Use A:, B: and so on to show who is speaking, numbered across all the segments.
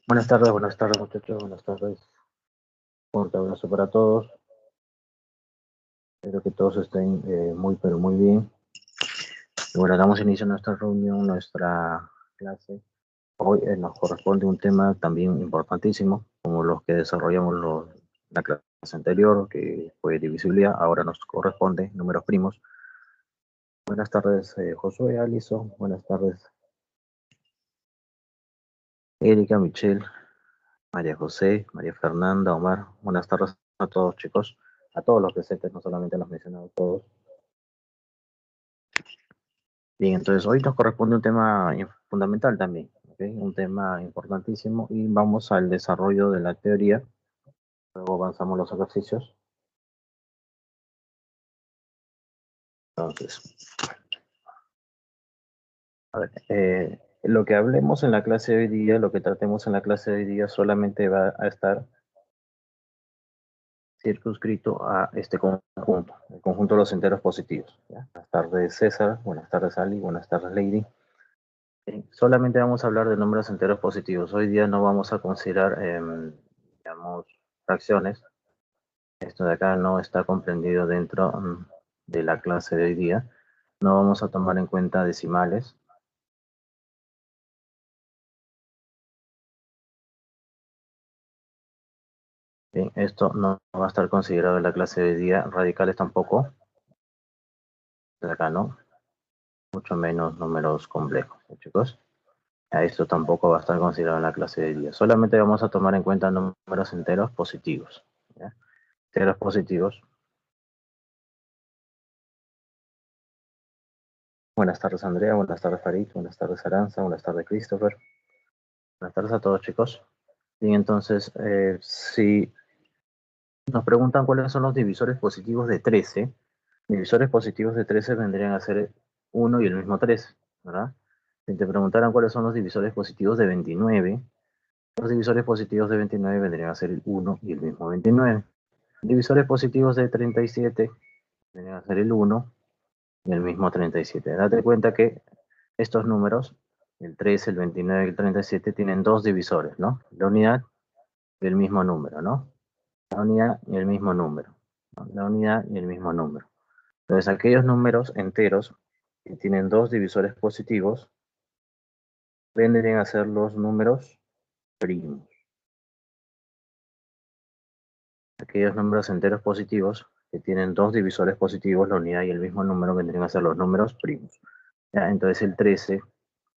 A: Buenas tardes muchachos, buenas tardes. Un fuerte abrazo para todos. Espero que todos estén muy pero muy bien. Y bueno, damos inicio a nuestra reunión, nuestra clase. Hoy nos corresponde un tema también importantísimo, como los que desarrollamos la clase anterior, que fue divisibilidad. Ahora nos corresponde números primos. Buenas tardes, Josué, Alison. Buenas tardes, Erika, Michelle, María José, María Fernanda, Omar. Buenas tardes a todos, chicos. A todos los presentes, no solamente a los mencionados, todos. Bien, entonces hoy nos corresponde un tema fundamental también, ¿okay? Un tema importantísimo y vamos al desarrollo de la teoría, luego avanzamos los ejercicios. Entonces, a ver, lo que hablemos en la clase de hoy día, lo que tratemos en la clase de hoy día solamente va a estar circunscrito a este conjunto, el conjunto de los enteros positivos. ¿Ya? Buenas tardes César, buenas tardes Ali, buenas tardes Lady. Solamente vamos a hablar de números enteros positivos. Hoy día no vamos a considerar, digamos, fracciones. Esto de acá no está comprendido dentro de la clase de hoy día. No vamos a tomar en cuenta decimales. Bien, esto no va a estar considerado en la clase de hoy día. Radicales tampoco. De acá no. Mucho menos números complejos, chicos. Esto tampoco va a estar considerado en la clase de hoy día. Solamente vamos a tomar en cuenta números enteros positivos. ¿Ya? Enteros positivos. Buenas tardes, Andrea. Buenas tardes, Farid. Buenas tardes, Aranza. Buenas tardes, Christopher. Buenas tardes a todos, chicos. Bien, entonces, si nos preguntan cuáles son los divisores positivos de 13, divisores positivos de 13 vendrían a ser 1 y el mismo 13, ¿verdad? Si te preguntaran cuáles son los divisores positivos de 29, los divisores positivos de 29 vendrían a ser el 1 y el mismo 29. Divisores positivos de 37 vendrían a ser el 1 y el mismo 37. Date cuenta que estos números, el 13, el 29 y el 37, tienen dos divisores, ¿no? La unidad y el mismo número, ¿no? La unidad y el mismo número, ¿no? La unidad y el mismo número. Entonces, aquellos números enteros que tienen dos divisores positivos vendrían a ser los números primos. Aquellos números enteros positivos que tienen dos divisores positivos, la unidad y el mismo número, vendrían a ser los números primos. ¿Ya? Entonces, el 13,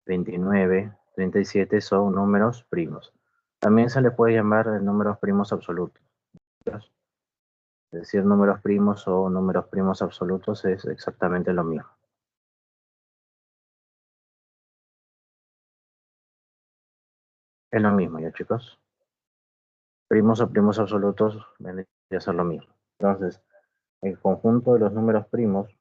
A: 29, 37 son números primos. También se le puede llamar números primos absolutos. Es decir, números primos o números primos absolutos es exactamente lo mismo. Es lo mismo, ¿ya, chicos? Primos o primos absolutos vendría a ser lo mismo. Entonces, el conjunto de los números primos,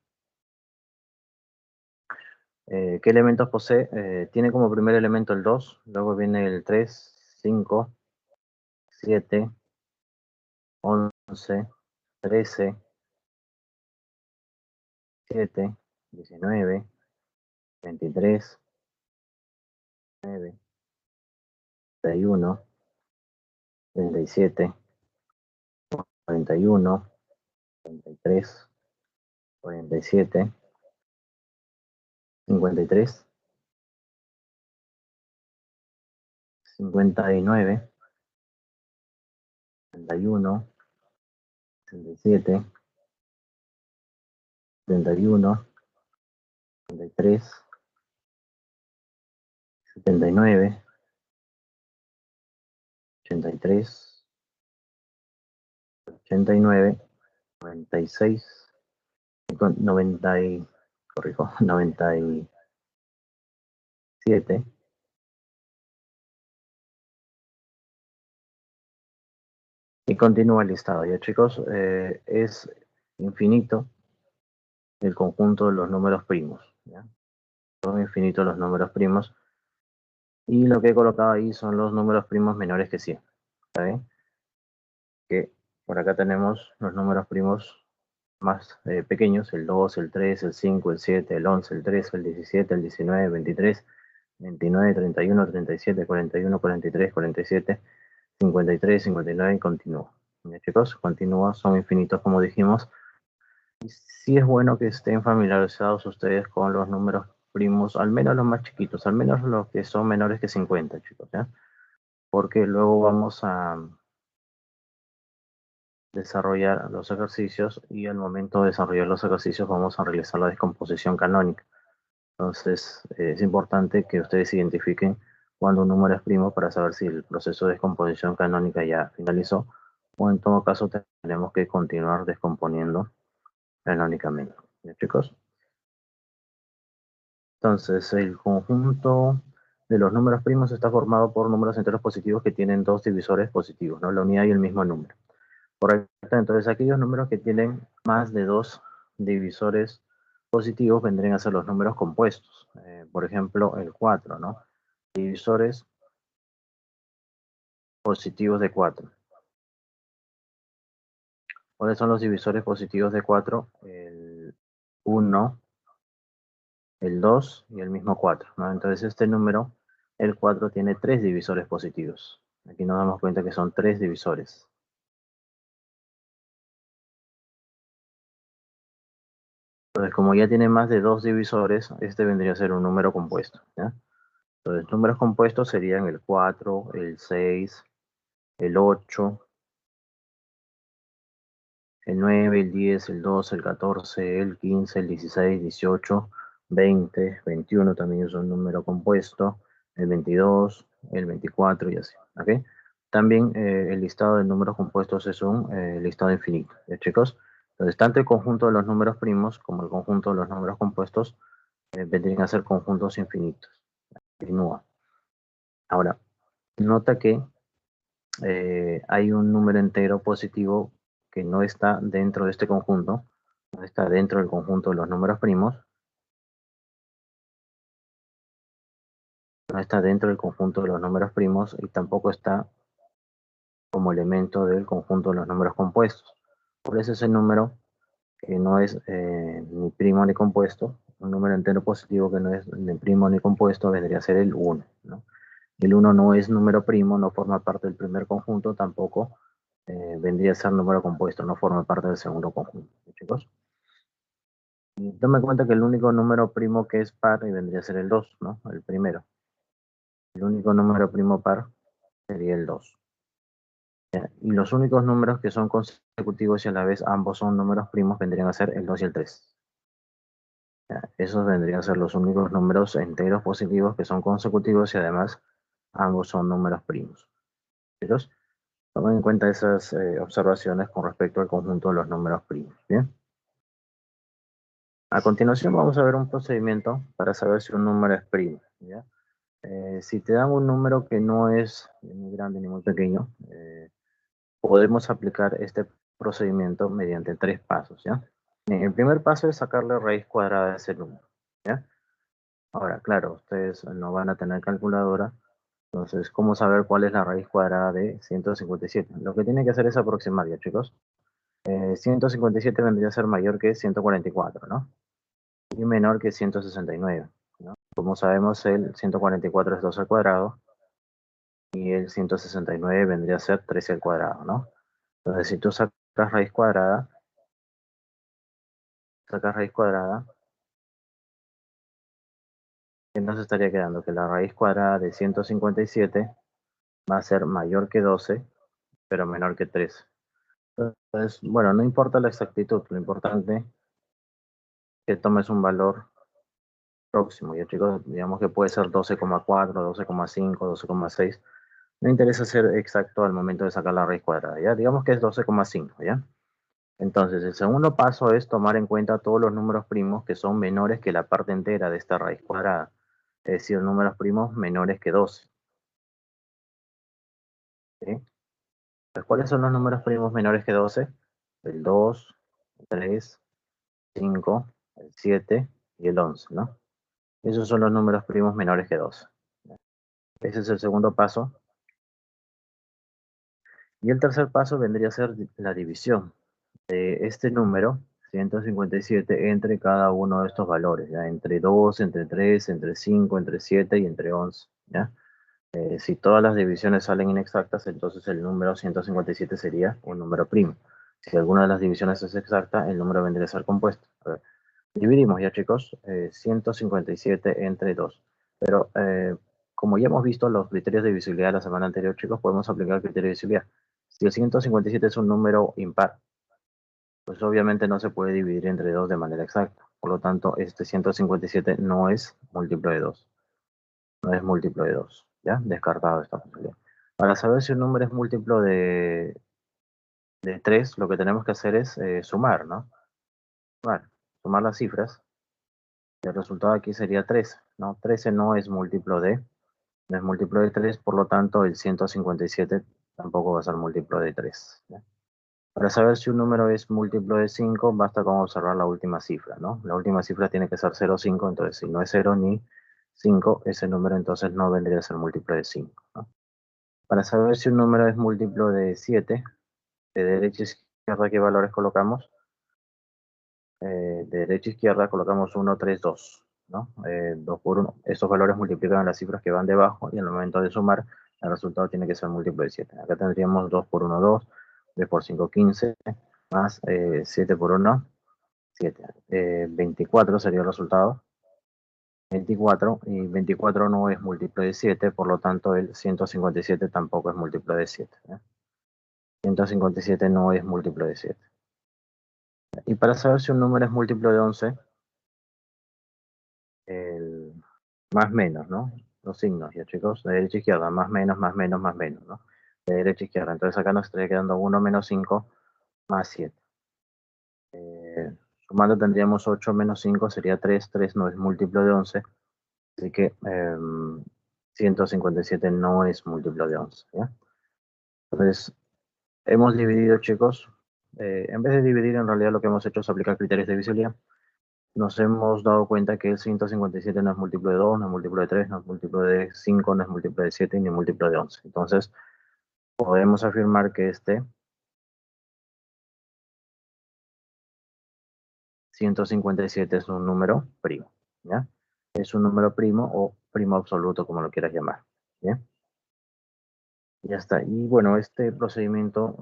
A: ¿qué elementos posee? Tiene como primer elemento el 2, luego viene el 3, 5, 7, 11, 13, 7, 19, 23, 9, 31, 37, 41, 43, 47, 53, 59, 61, 67, 71, 73, 79, 83, 89, 96, 90 y, corrijo, 97, y continúa el listado. Ya, chicos, es infinito el conjunto de los números primos. ¿Ya? Son infinitos los números primos. Y lo que he colocado ahí son los números primos menores que 100. ¿Está bien? Que por acá tenemos los números primos más pequeños, el 2, el 3, el 5, el 7, el 11, el 13, el 17, el 19, el 23, 29, 31, 37, 41, 43, 47, 53, 59 y continúa. ¿Ya, chicos? Continúa, son infinitos como dijimos. Y sí es bueno que estén familiarizados ustedes con los números primos, al menos los más chiquitos, al menos los que son menores que 50, chicos, ¿ya? Porque luego vamos a desarrollar los ejercicios y al momento de desarrollar los ejercicios vamos a realizar la descomposición canónica. Entonces es importante que ustedes identifiquen cuando un número es primo para saber si el proceso de descomposición canónica ya finalizó o en todo caso tenemos que continuar descomponiendo canónicamente. ¿Ya, chicos? Entonces el conjunto de los números primos está formado por números enteros positivos que tienen dos divisores positivos, ¿no? La unidad y el mismo número. Correcto. Entonces, aquellos números que tienen más de dos divisores positivos vendrían a ser los números compuestos. Por ejemplo, el 4, ¿no? Divisores positivos de 4. ¿Cuáles son los divisores positivos de 4? El 1, el 2 y el mismo 4, ¿no? Entonces, este número, el 4, tiene tres divisores positivos. Aquí nos damos cuenta que son tres divisores. Entonces, como ya tiene más de dos divisores, este vendría a ser un número compuesto, ¿ya? Entonces, números compuestos serían el 4, el 6, el 8, el 9, el 10, el 12, el 14, el 15, el 16, 18, 20, 21 también es un número compuesto, el 22, el 24 y así. ¿Ok? También el listado de números compuestos es un listado infinito. ¿Ya, chicos? Entonces, tanto el conjunto de los números primos como el conjunto de los números compuestos vendrían a ser conjuntos infinitos. Continúa. Ahora, nota que hay un número entero positivo que no está dentro de este conjunto, no está dentro del conjunto de los números primos, no está dentro del conjunto de los números primos y tampoco está como elemento del conjunto de los números compuestos. Por eso ese número que no es ni primo ni compuesto, un número entero positivo que no es ni primo ni compuesto, vendría a ser el 1, ¿no? El 1 no es número primo, no forma parte del primer conjunto, tampoco vendría a ser número compuesto, no forma parte del segundo conjunto. ¿Sí, chicos? Y tome en cuenta que el único número primo que es par y vendría a ser el 2, ¿no? El primero. El único número primo par sería el 2. Y los únicos números que son consecutivos y a la vez ambos son números primos vendrían a ser el 2 y el 3. Esos vendrían a ser los únicos números enteros positivos que son consecutivos y además ambos son números primos. ¿Chicos? Tomen en cuenta esas observaciones con respecto al conjunto de los números primos. ¿Bien? A continuación vamos a ver un procedimiento para saber si un número es primo. ¿Ya? Si te dan un número que no es ni muy grande ni muy pequeño, podemos aplicar este procedimiento mediante tres pasos. ¿Ya? El primer paso es sacarle raíz cuadrada de ese número. ¿Ya? Ahora, claro, ustedes no van a tener calculadora, entonces, ¿cómo saber cuál es la raíz cuadrada de 157? Lo que tienen que hacer es aproximar, ¿ya, chicos? 157 vendría a ser mayor que 144, ¿no? Y menor que 169, ¿no? Como sabemos, el 144 es 2 al cuadrado y el 169 vendría a ser 13 al cuadrado, ¿no? Entonces, si tú sacas raíz cuadrada, ¿qué nos estaría quedando? Que la raíz cuadrada de 157 va a ser mayor que 12, pero menor que 13. Entonces, bueno, no importa la exactitud, lo importante es que tomes un valor próximo. Ya, chicos, digamos que puede ser 12,4, 12,5, 12,6. No interesa ser exacto al momento de sacar la raíz cuadrada, ¿ya? Digamos que es 12,5, ¿ya? Entonces, el segundo paso es tomar en cuenta todos los números primos que son menores que la parte entera de esta raíz cuadrada. Es decir, números primos menores que 12. ¿Sí? Pues, ¿cuáles son los números primos menores que 12? El 2, el 3, 5, el 7 y el 11, ¿no? Esos son los números primos menores que 12. Ese es el segundo paso. Y el tercer paso vendría a ser la división de este número 157 entre cada uno de estos valores, ¿ya? Entre 2, entre 3, entre 5, entre 7 y entre 11, ¿ya? Si todas las divisiones salen inexactas, entonces el número 157 sería un número primo. Si alguna de las divisiones es exacta, el número vendría a ser compuesto. A ver, dividimos ya, chicos, 157 entre 2. Pero como ya hemos visto los criterios de divisibilidad la semana anterior, chicos, podemos aplicar el criterio de divisibilidad. Si el 157 es un número impar, pues obviamente no se puede dividir entre 2 de manera exacta. Por lo tanto, este 157 no es múltiplo de 2. No es múltiplo de 2. ¿Ya? Descartado esta posibilidad. Para saber si un número es múltiplo de 3, lo que tenemos que hacer es sumar, ¿no? Sumar las cifras. El resultado aquí sería 13, ¿no? 13 no es múltiplo de 3, por lo tanto el 157 tampoco va a ser múltiplo de 3. ¿Ya? Para saber si un número es múltiplo de 5, basta con observar la última cifra, ¿no? La última cifra tiene que ser 0,5, entonces si no es 0 ni 5, ese número entonces no vendría a ser múltiplo de 5, ¿no? Para saber si un número es múltiplo de 7, de derecha a izquierda, ¿qué valores colocamos? De derecha a izquierda colocamos 1, 3, 2, ¿no? 2 por 1. Estos valores multiplican las cifras que van debajo y en el momento de sumar, el resultado tiene que ser múltiplo de 7. Acá tendríamos 2 por 1, 2, 3 por 5, 15, más 7 por 1, 7. 24 sería el resultado. 24, y 24 no es múltiplo de 7, por lo tanto el 157 tampoco es múltiplo de 7. 157 no es múltiplo de 7. Y para saber si un número es múltiplo de 11, el más menos, ¿no? Los signos, ya chicos, de derecha a izquierda, más menos, más menos, más menos, ¿no? De derecha a izquierda, entonces acá nos estaría quedando 1 menos 5 más 7. Sumando tendríamos 8 menos 5 sería 3, 3 no es múltiplo de 11, así que 157 no es múltiplo de 11, ¿ya? Entonces, hemos dividido, chicos, en vez de dividir, en realidad lo que hemos hecho es aplicar criterios de visibilidad. Nos hemos dado cuenta que el 157 no es múltiplo de 2, no es múltiplo de 3, no es múltiplo de 5, no es múltiplo de 7 ni múltiplo de 11. Entonces, podemos afirmar que este 157 es un número primo, ¿ya? Es un número primo o primo absoluto, como lo quieras llamar, ¿bien? Ya está. Y bueno, este procedimiento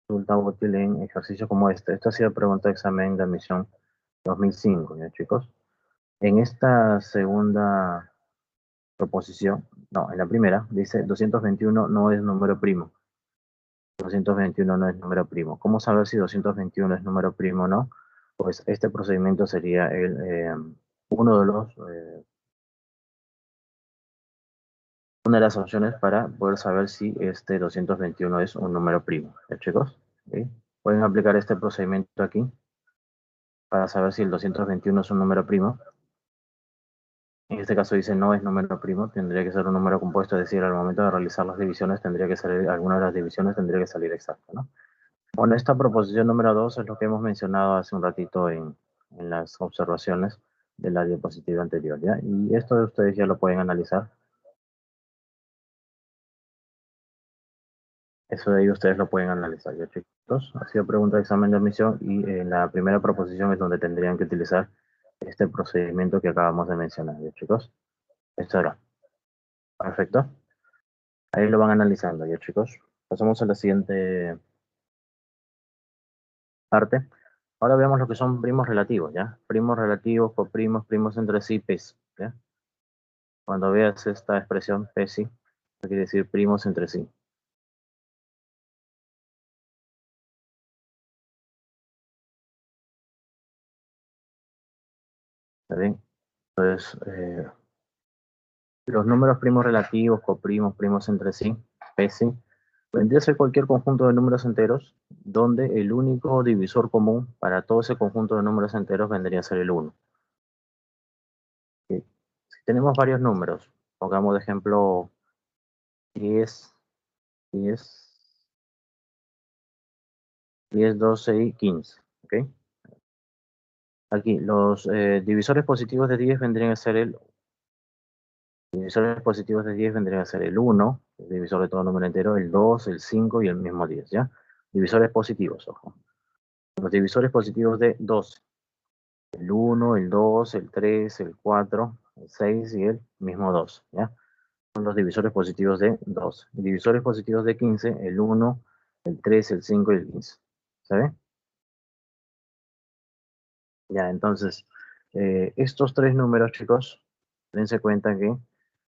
A: resulta útil en ejercicios como este. Esta ha sido pregunta de examen de admisión 2005, ¿ya, chicos? En esta segunda proposición, no, en la primera, dice 221 no es número primo. 221 no es número primo. ¿Cómo saber si 221 es número primo o no? Pues este procedimiento sería uno de los, una de las opciones para poder saber si este 221 es un número primo. ¿Ya, chicos? ¿Sí? Pueden aplicar este procedimiento aquí para saber si el 221 es un número primo. En este caso dice no es número primo, tendría que ser un número compuesto, es decir, al momento de realizar las divisiones tendría que salir, alguna de las divisiones tendría que salir exacta, ¿no? Bueno, esta proposición número 2 es lo que hemos mencionado hace un ratito en las observaciones de la diapositiva anterior, ¿ya? Y esto ustedes ya lo pueden analizar. Eso de ahí ustedes lo pueden analizar, ¿ya, chicos? Ha sido pregunta de examen de admisión y en la primera proposición es donde tendrían que utilizar este procedimiento que acabamos de mencionar, ¿ya, chicos? Esto era. Perfecto. Ahí lo van analizando, ¿ya, chicos? Pasamos a la siguiente parte. Ahora veamos lo que son primos relativos, ¿ya? Primos relativos, coprimos, primos entre sí, pes, ¿ya? Cuando veas esta expresión PESI, quiere decir primos entre sí. ¿Está bien? Entonces, los números primos relativos, coprimos, primos entre sí, PESI, vendría a ser cualquier conjunto de números enteros donde el único divisor común para todo ese conjunto de números enteros vendría a ser el 1. ¿Sí? Si tenemos varios números, pongamos de ejemplo 10, 10, 10, 12 y 15. ¿Ok? Aquí, los divisores positivos de 10 vendrían a ser el divisores positivos de 10 vendrían a ser el 1, el divisor de todo número entero, el 2, el 5 y el mismo 10, ¿ya? Divisores positivos, ojo. Los divisores positivos de 12. El 1, el 2, el 3, el 4, el 6 y el mismo 2, ¿ya? Son los divisores positivos de 12. Y divisores positivos de 15, el 1, el 3, el 5 y el 15. ¿Sabe? Ya, entonces, estos tres números, chicos, dense cuenta que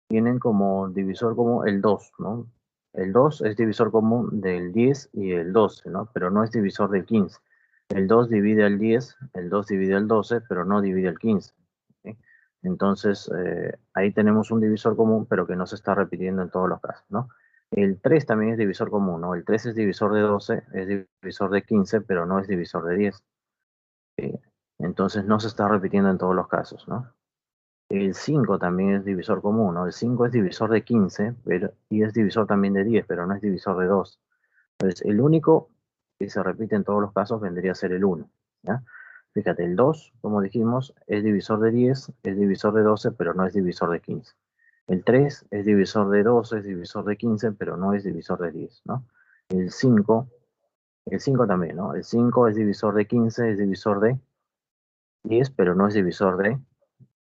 A: tienen como divisor común el 2, ¿no? El 2 es divisor común del 10 y el 12, ¿no? Pero no es divisor del 15. El 2 divide al 10, el 2 divide al 12, pero no divide al 15. ¿Sí? Entonces, ahí tenemos un divisor común, pero que no se está repitiendo en todos los casos, ¿no? El 3 también es divisor común, ¿no? El 3 es divisor de 12, es divisor de 15, pero no es divisor de 10. ¿Sí? Entonces, no se está repitiendo en todos los casos, ¿no? El 5 también es divisor común, ¿no? El 5 es divisor de 15 y es divisor también de 10, pero no es divisor de 2. Entonces, el único que se repite en todos los casos vendría a ser el 1, ¿ya? Fíjate, el 2, como dijimos, es divisor de 10, es divisor de 12, pero no es divisor de 15. El 3 es divisor de 12, es divisor de 15, pero no es divisor de 10, ¿no? El 5, el 5 también, ¿no? El 5 es divisor de 15, es divisor de 10, pero no es divisor de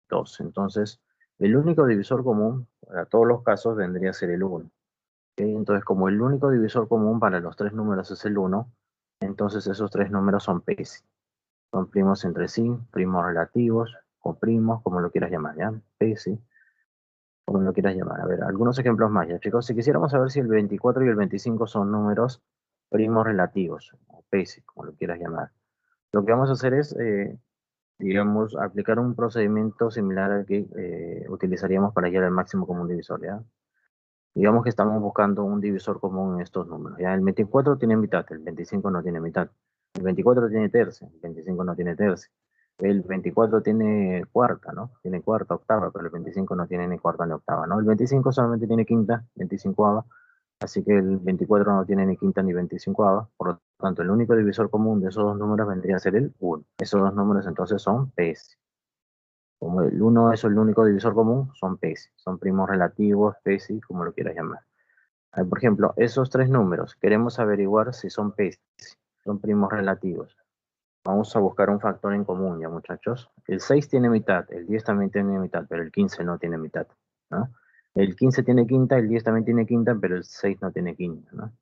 A: 2. Entonces, el único divisor común para todos los casos vendría a ser el 1. ¿Ok? Entonces, como el único divisor común para los tres números es el 1, entonces esos tres números son PESI. Son primos entre sí, primos relativos, o primos, como lo quieras llamar, ¿ya? PESI, como lo quieras llamar. A ver, algunos ejemplos más, ¿ya, chicos? Si quisiéramos saber si el 24 y el 25 son números primos relativos, o PESI, como lo quieras llamar. Lo que vamos a hacer es digamos, aplicar un procedimiento similar al que utilizaríamos para hallar el máximo común divisor, ¿ya? Digamos que estamos buscando un divisor común en estos números, ¿ya? El 24 tiene mitad, el 25 no tiene mitad. El 24 tiene tercia, el 25 no tiene tercia. El 24 tiene cuarta, ¿no? Tiene cuarta, octava, pero el 25 no tiene ni cuarta ni octava, ¿no? El 25 solamente tiene quinta, 25ava, así que el 24 no tiene ni quinta ni 25ava, por lo tanto, el único divisor común de esos dos números vendría a ser el 1. Esos dos números entonces son PS. Como el 1 es el único divisor común, son PESI. Son primos relativos, PESI, como lo quieras llamar. Por ejemplo, esos tres números, queremos averiguar si son PESI, son primos relativos. Vamos a buscar un factor en común, ya muchachos. El 6 tiene mitad, el 10 también tiene mitad, pero el 15 no tiene mitad, ¿no? El 15 tiene quinta, el 10 también tiene quinta, pero el 6 no tiene quinta, ¿no?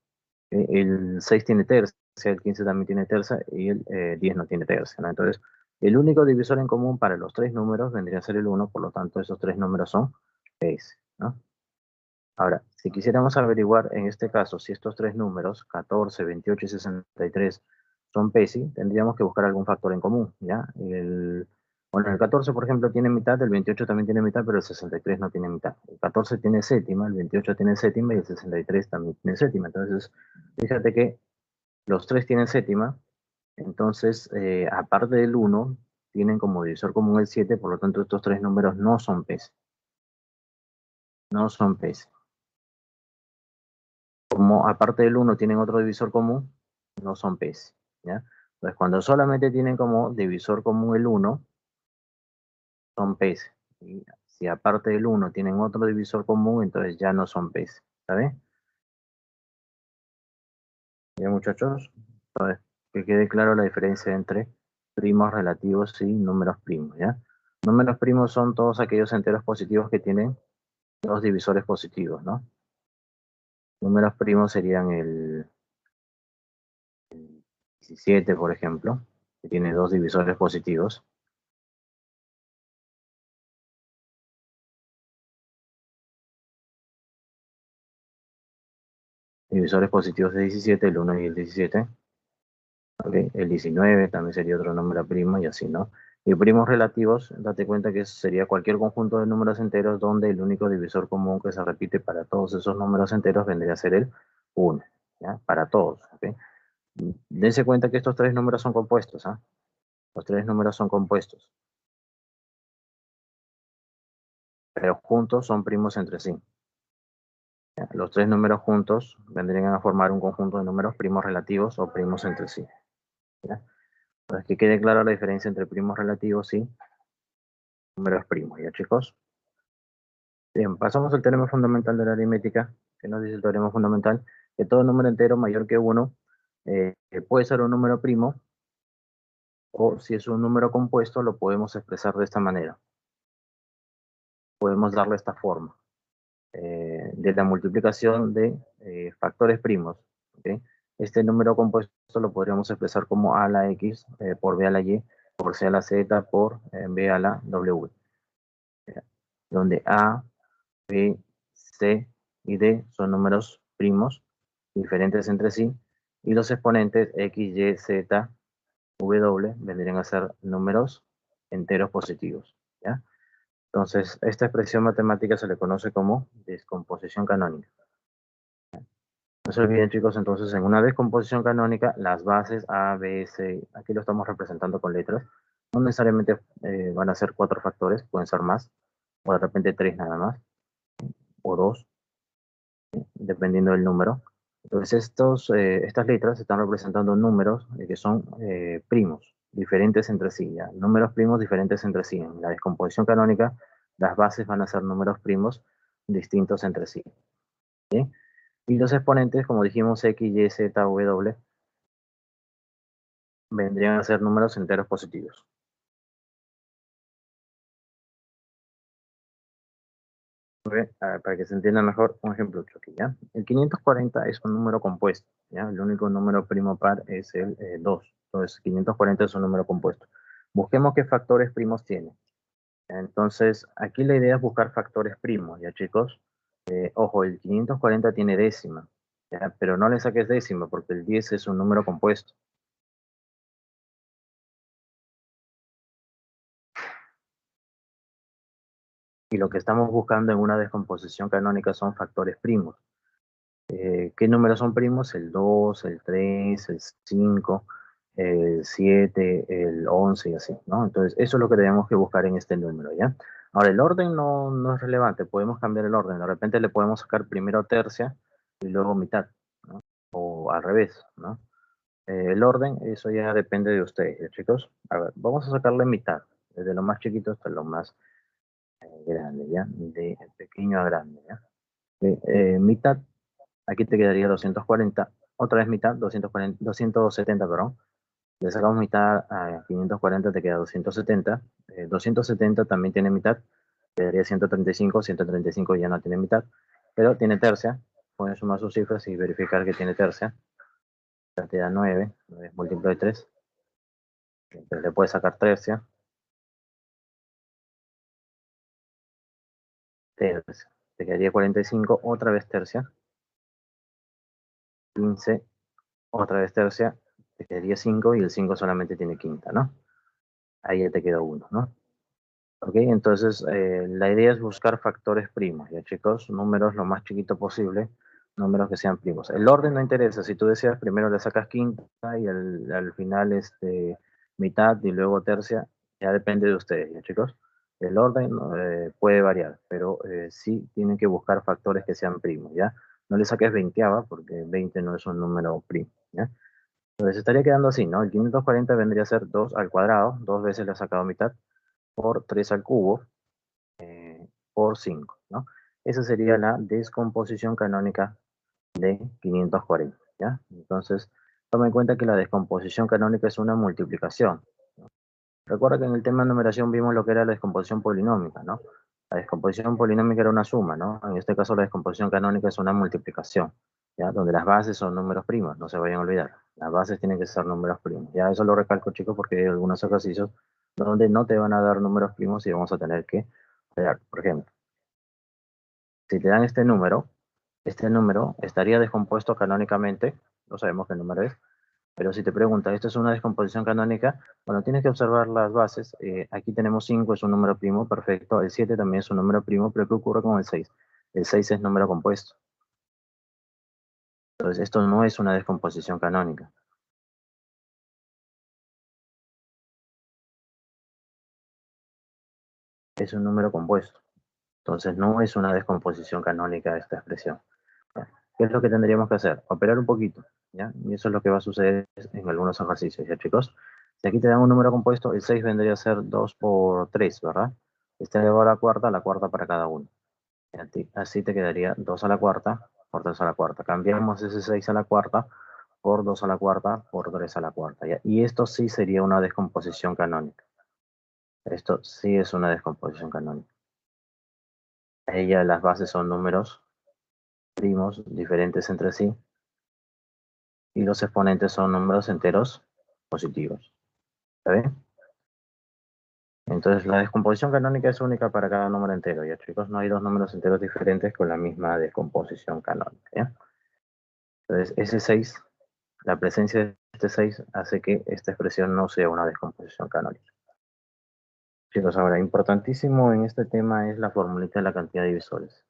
A: El 6 tiene tercia, el 15 también tiene tercia y el 10 no tiene tercia, ¿no? Entonces, el único divisor en común para los tres números vendría a ser el 1, por lo tanto, esos tres números son 6, ¿no? Ahora, si quisiéramos averiguar en este caso si estos tres números, 14, 28 y 63, son PESI, tendríamos que buscar algún factor en común, ¿ya? Bueno, el 14, por ejemplo, tiene mitad, el 28 también tiene mitad, pero el 63 no tiene mitad. El 14 tiene séptima, el 28 tiene séptima y el 63 también tiene séptima. Entonces, fíjate que los tres tienen séptima, entonces, aparte del 1, tienen como divisor común el 7, por lo tanto, estos tres números no son PESI. No son PESI. Como aparte del 1 tienen otro divisor común, no son PESI, ¿ya? Entonces, cuando solamente tienen como divisor común el 1, son PESI. Y si aparte del 1 tienen otro divisor común, entonces ya no son PESI, ¿sabes? Bien, muchachos, entonces, que quede claro la diferencia entre primos relativos y números primos, ¿ya? Números primos son todos aquellos enteros positivos que tienen dos divisores positivos, ¿no? Números primos serían el 17, por ejemplo, que tiene dos divisores positivos. Divisores positivos de 17, el 1 y el 17. ¿Ok? El 19 también sería otro número primo y así, ¿no? Y primos relativos, date cuenta que sería cualquier conjunto de números enteros donde el único divisor común que se repite para todos esos números enteros vendría a ser el 1, ¿ya? Para todos, ¿ok? Dense cuenta que estos tres números son compuestos, ¿ah? Los tres números son compuestos, pero juntos son primos entre sí. ¿Ya? Los tres números juntos vendrían a formar un conjunto de números primos relativos o primos entre sí, ¿ya? Para que quede clara la diferencia entre primos relativos y números primos, ¿ya, chicos? Bien, pasamos al teorema fundamental de la aritmética, que nos dice el teorema fundamental, que todo número entero mayor que 1 puede ser un número primo O si es un número compuesto, lo podemos expresar de esta manera. Podemos darle esta forma. De la multiplicación de factores primos. ¿Okay? Este número compuesto lo podríamos expresar como a a la x por b a la y por c a la z por b a la w. Donde a, b, c y d son números primos diferentes entre sí y los exponentes x, y, z, w vendrían a ser números enteros positivos. ¿Ya? Entonces, esta expresión matemática se le conoce como descomposición canónica. No se olviden, chicos, entonces en una descomposición canónica, las bases A, B, C, aquí lo estamos representando con letras, no necesariamente van a ser 4 factores, pueden ser más, o de repente 3 nada más, o 2, dependiendo del número. Entonces estas letras están representando números que son primos, diferentes entre sí, ¿ya? Números primos diferentes entre sí. En la descomposición canónica, las bases van a ser números primos distintos entre sí. ¿Sí? Y los exponentes, como dijimos, X, Y, Z, W, vendrían a ser números enteros positivos. Para que se entienda mejor, un ejemplo aquí, ¿ya? El 540 es un número compuesto, ¿ya? El único número primo par es el 2. Entonces, 540 es un número compuesto. Busquemos qué factores primos tiene. Entonces, aquí la idea es buscar factores primos, ¿ya, chicos? Ojo, el 540 tiene décima, ¿ya? Pero no le saques décima porque el 10 es un número compuesto. Y lo que estamos buscando en una descomposición canónica son factores primos. ¿Qué números son primos? El 2, el 3, el 5, el 7, el 11 y así, ¿no? Entonces, eso es lo que tenemos que buscar en este número, ¿ya? Ahora, el orden no es relevante, podemos cambiar el orden. De repente le podemos sacar primero tercia y luego mitad, ¿no? O al revés, ¿no? El orden, eso ya depende de ustedes, ¿ya, chicos? A ver, vamos a sacarle mitad, desde lo más chiquito hasta lo más grande, ¿ya? De pequeño a grande, ¿ya? Mitad, aquí te quedaría 240, otra vez mitad, 240, 270, perdón. Le sacamos mitad a 540, te queda 270. 270 también tiene mitad, quedaría 135, 135 ya no tiene mitad, pero tiene tercia. Pueden sumar sus cifras y verificar que tiene tercia. Te da 9, 9 es múltiplo de 3. Entonces le puedes sacar tercia, tercia. Te quedaría 45, otra vez tercia, 15, otra vez tercia, te quedaría 5 y el 5 solamente tiene quinta, ¿no? Ahí ya te quedó 1, ¿no? Ok, entonces la idea es buscar factores primos, ya chicos, números lo más chiquito posible, números que sean primos. El orden no interesa, si tú deseas primero le sacas quinta y al final mitad y luego tercia, ya depende de ustedes, ya chicos. El orden puede variar, pero sí tienen que buscar factores que sean primos, ¿ya? No le saques veinteava porque 20 no es un número primo, ¿ya? Entonces estaría quedando así, ¿no? El 540 vendría a ser 2 al cuadrado, dos veces le he sacado mitad, por 3 al cubo, por 5, ¿no? Esa sería la descomposición canónica de 540, ¿ya? Entonces, toma en cuenta que la descomposición canónica es una multiplicación. Recuerda que en el tema de numeración vimos lo que era la descomposición polinómica, ¿no? La descomposición polinómica era una suma, ¿no? En este caso la descomposición canónica es una multiplicación, ¿ya? Donde las bases son números primos, no se vayan a olvidar. Las bases tienen que ser números primos. Ya eso lo recalco, chicos, porque hay algunos ejercicios donde no te van a dar números primos y vamos a tener que crear. Por ejemplo, si te dan este número estaría descompuesto canónicamente, no sabemos qué número es, pero si te pregunta, ¿esto es una descomposición canónica? Bueno, tienes que observar las bases. Aquí tenemos 5, es un número primo, perfecto. El 7 también es un número primo, pero ¿qué ocurre con el 6? El 6 es número compuesto. Entonces, esto no es una descomposición canónica, es un número compuesto. Entonces, no es una descomposición canónica esta expresión. ¿Ya? ¿Qué es lo que tendríamos que hacer? Operar un poquito, ¿ya? Y eso es lo que va a suceder en algunos ejercicios, ¿ya, chicos? Si aquí te dan un número compuesto, el 6 vendría a ser 2 por 3, ¿verdad? Este elevado a la cuarta para cada uno. Así te quedaría 2 a la cuarta por 3 a la cuarta. Cambiamos ese 6 a la cuarta por 2 a la cuarta por 3 a la cuarta. ¿Ya? Y esto sí sería una descomposición canónica. Esto sí es una descomposición canónica. Ella, las bases son números primos diferentes entre sí y los exponentes son números enteros positivos. ¿Está bien? Entonces la descomposición canónica es única para cada número entero. Ya chicos, no hay dos números enteros diferentes con la misma descomposición canónica. ¿Ya? Entonces ese 6, la presencia de este 6 hace que esta expresión no sea una descomposición canónica. Chicos, ahora, importantísimo en este tema es la formulita de la cantidad de divisores.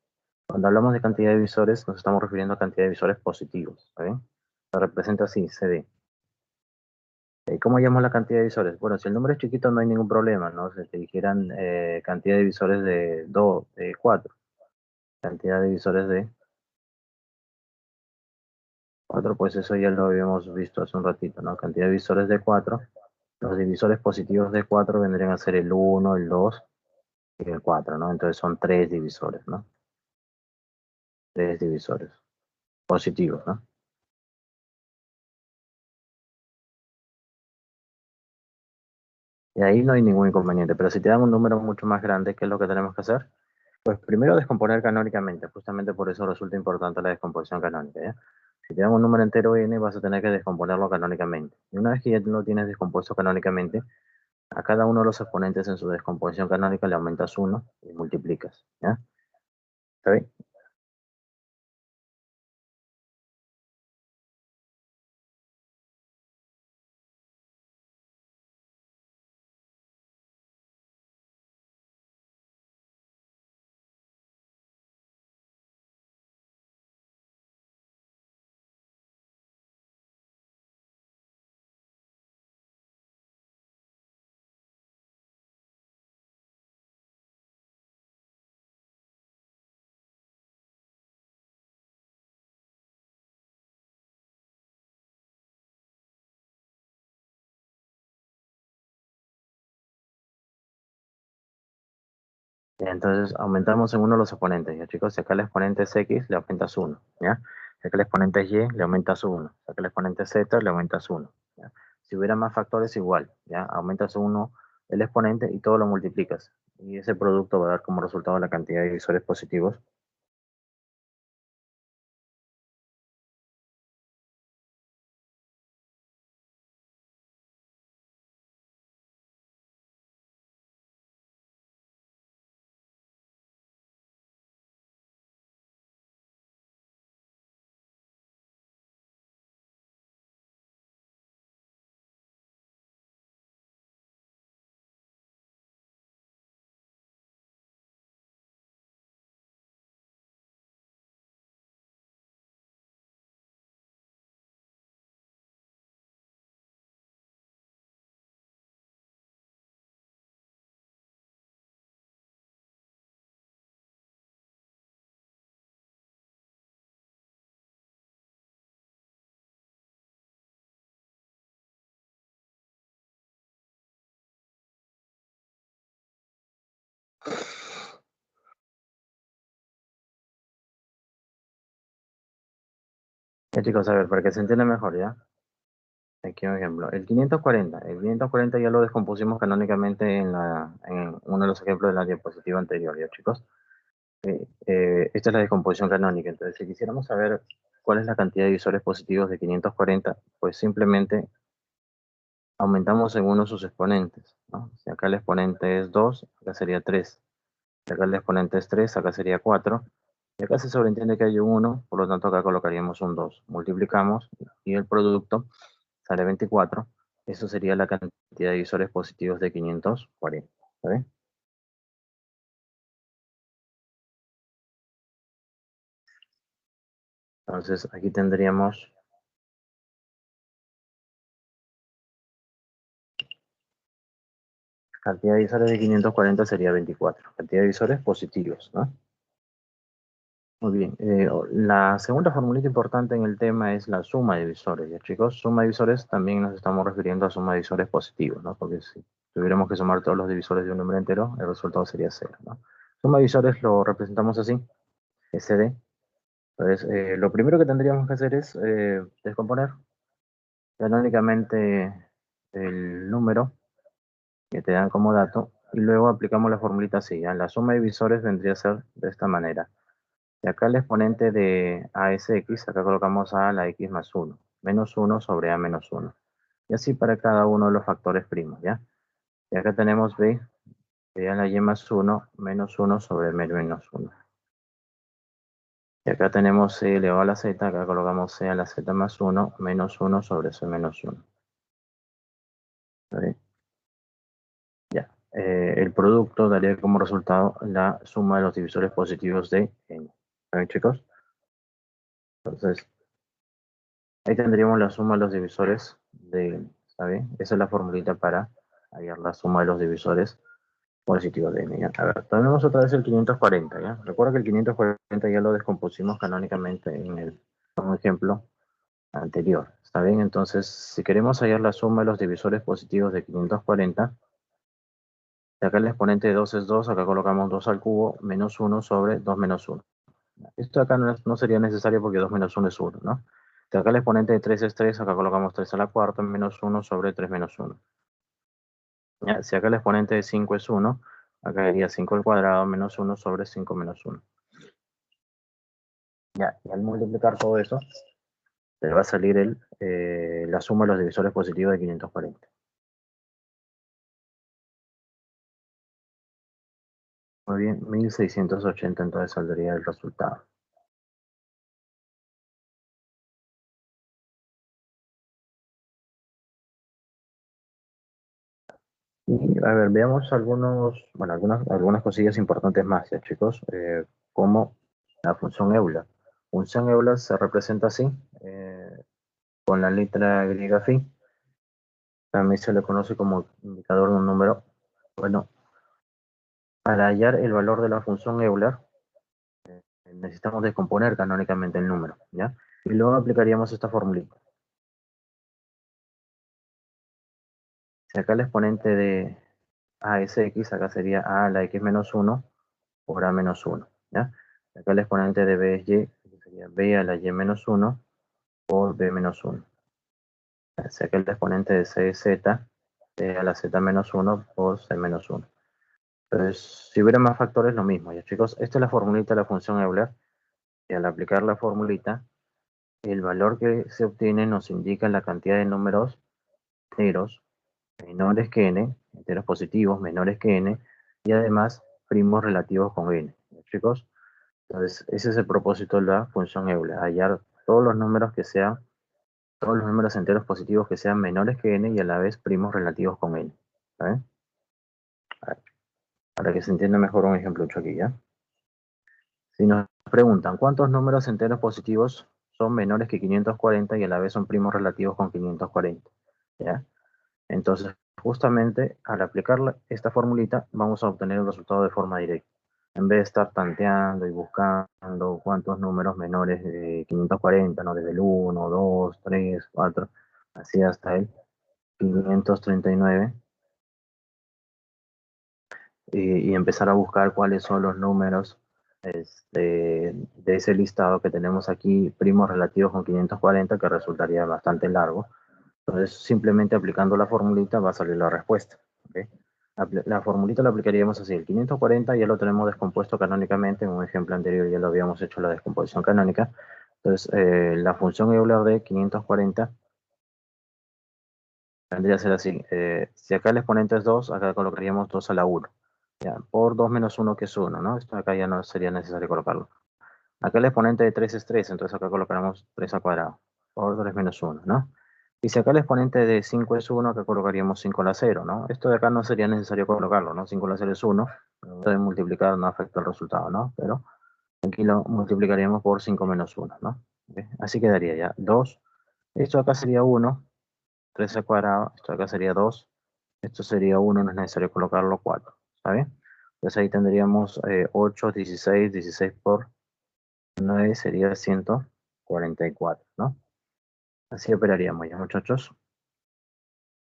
A: Cuando hablamos de cantidad de divisores, nos estamos refiriendo a cantidad de divisores positivos. ¿Está bien? Se representa así, CD. ¿Cómo llamamos la cantidad de divisores? Bueno, si el número es chiquito no hay ningún problema, ¿no? Si te dijeran cantidad de divisores de 2, de 4, cantidad de divisores de 4, pues eso ya lo habíamos visto hace un ratito, ¿no? Cantidad de divisores de 4. Los divisores positivos de 4 vendrían a ser el 1, el 2 y el 4, ¿no? Entonces son 3 divisores, ¿no? 3 divisores positivos, ¿no? Y ahí no hay ningún inconveniente, pero si te dan un número mucho más grande, ¿qué es lo que tenemos que hacer? Pues primero descomponer canónicamente, justamente por eso resulta importante la descomposición canónica, ¿ya? Si te dan un número entero n, vas a tener que descomponerlo canónicamente. Y una vez que ya lo tienes descompuesto canónicamente, a cada uno de los exponentes en su descomposición canónica le aumentas 1 y multiplicas, ¿ya? ¿Está bien? Entonces aumentamos en uno los exponentes, ¿ya chicos? Si acá el exponente es x, le aumentas 1, ¿ya? Si acá el exponente es y, le aumentas 1. Si acá el exponente es z, le aumentas 1, ¿ya? Si hubiera más factores, igual, ¿ya? Aumentas 1 el exponente y todo lo multiplicas. Y ese producto va a dar como resultado la cantidad de divisores positivos. Ya chicos, a ver, para que se entienda mejor, ¿ya? Aquí un ejemplo. El 540 ya lo descompusimos canónicamente en uno de los ejemplos de la diapositiva anterior, ¿ya chicos? Esta es la descomposición canónica. Entonces, si quisiéramos saber cuál es la cantidad de divisores positivos de 540, pues simplemente aumentamos en uno sus exponentes, ¿no? Si acá el exponente es 2, acá sería 3. Si acá el exponente es 3, acá sería 4. Y acá se sobreentiende que hay un 1, por lo tanto acá colocaríamos un 2. Multiplicamos y el producto sale 24. Eso sería la cantidad de divisores positivos de 540. ¿Está bien? Entonces aquí tendríamos cantidad de divisores de 540 sería 24. Cantidad de divisores positivos, ¿no? Muy bien. La segunda formulita importante en el tema es la suma de divisores. ¿Ya chicos? Suma de divisores también nos estamos refiriendo a suma de divisores positivos, ¿no? Porque si tuviéramos que sumar todos los divisores de un número entero, el resultado sería 0, ¿no? Suma de divisores lo representamos así, SD. Entonces, lo primero que tendríamos que hacer es descomponer. canónicamente el número que te dan como dato y luego aplicamos la formulita así, ¿ya? La suma de divisores vendría a ser de esta manera. Y acá el exponente de a es x, acá colocamos a la x más 1, menos 1 sobre a menos 1. Y así para cada uno de los factores primos, ¿ya? Y acá tenemos b, sería la y más 1, menos 1 sobre menos 1. Y acá tenemos c elevado a la z, acá colocamos c a la z más 1, menos 1 sobre c menos 1. ¿Está bien? Ya. El producto daría como resultado la suma de los divisores positivos de n. ¿Está bien, chicos? Entonces, ahí tendríamos la suma de los divisores de n. ¿Está bien? Esa es la formulita para hallar la suma de los divisores positivos de n. ¿Ya? A ver, tenemos otra vez el 540, ¿ya? Recuerda que el 540 ya lo descompusimos canónicamente en el como ejemplo anterior. ¿Está bien? Entonces, si queremos hallar la suma de los divisores positivos de 540, acá el exponente de 2 es 2, acá colocamos 2 al cubo, menos 1 sobre 2 menos 1. Esto acá no sería necesario porque 2 menos 1 es 1, ¿no? Si acá el exponente de 3 es 3, acá colocamos 3 a la cuarta, menos 1 sobre 3 menos 1. ¿Ya? Si acá el exponente de 5 es 1, acá iría 5 al cuadrado menos 1 sobre 5 menos 1. Ya, y al multiplicar todo eso, te va a salir la suma de los divisores positivos de 540. Muy bien, 1680 entonces saldría el resultado. Y a ver, veamos algunas cosillas importantes más, ya chicos, como la función Euler. Función Euler se representa así, con la letra griega phi, también se le conoce como indicador de un número. Bueno, para hallar el valor de la función Euler, necesitamos descomponer canónicamente el número, ¿ya? Y luego aplicaríamos esta formulita. Si acá el exponente de a es x, acá sería a a la x menos 1 por a menos 1, ¿ya? Acá el exponente de b es y, que sería b a la y menos 1 por b menos 1. Si acá el exponente de c es z, c a la z menos 1 por c menos 1. Entonces, si hubiera más factores, lo mismo, ¿ya chicos? Esta es la formulita de la función Euler, y al aplicar la formulita, el valor que se obtiene nos indica la cantidad de números enteros menores que n, enteros positivos menores que n, y además primos relativos con n, ¿ya chicos? Entonces, ese es el propósito de la función Euler, hallar todos los números enteros positivos que sean menores que n y a la vez primos relativos con n. ¿Vale? A ver, para que se entienda mejor un ejemplo hecho aquí, ¿ya? Si nos preguntan cuántos números enteros positivos son menores que 540 y a la vez son primos relativos con 540, ¿ya? Entonces, justamente al aplicar esta formulita, vamos a obtener el resultado de forma directa. En vez de estar tanteando y buscando cuántos números menores de 540, ¿no? Desde el 1, 2, 3, 4, así hasta el 539, y empezar a buscar cuáles son los números de ese listado que tenemos aquí, primos relativos con 540, que resultaría bastante largo. Entonces, simplemente aplicando la formulita va a salir la respuesta. ¿Okay? La formulita la aplicaríamos así. El 540 ya lo tenemos descompuesto canónicamente. En un ejemplo anterior ya lo habíamos hecho la descomposición canónica. Entonces, la función Euler de 540 vendría a ser así. Si acá el exponente es 2, acá colocaríamos 2 a la 1. Ya, por 2 menos 1 que es 1, ¿no? Esto acá ya no sería necesario colocarlo. Acá el exponente de 3 es 3, entonces acá colocaremos 3 al cuadrado. Por 3 menos 1, ¿no? Y si acá el exponente de 5 es 1, acá colocaríamos 5 a la 0, ¿no? Esto de acá no sería necesario colocarlo, ¿no? 5 a la 0 es 1. Esto de multiplicar no afecta el resultado, ¿no? Pero aquí lo multiplicaríamos por 5 menos 1, ¿no? ¿Ok? Así quedaría ya. 2. Esto acá sería 1. 3 al cuadrado. Esto acá sería 2. Esto sería 1, no es necesario colocarlo, 4. ¿Está bien? Entonces ahí tendríamos 8, 16, 16 por 9 sería 144, ¿no? Así operaríamos ya, muchachos.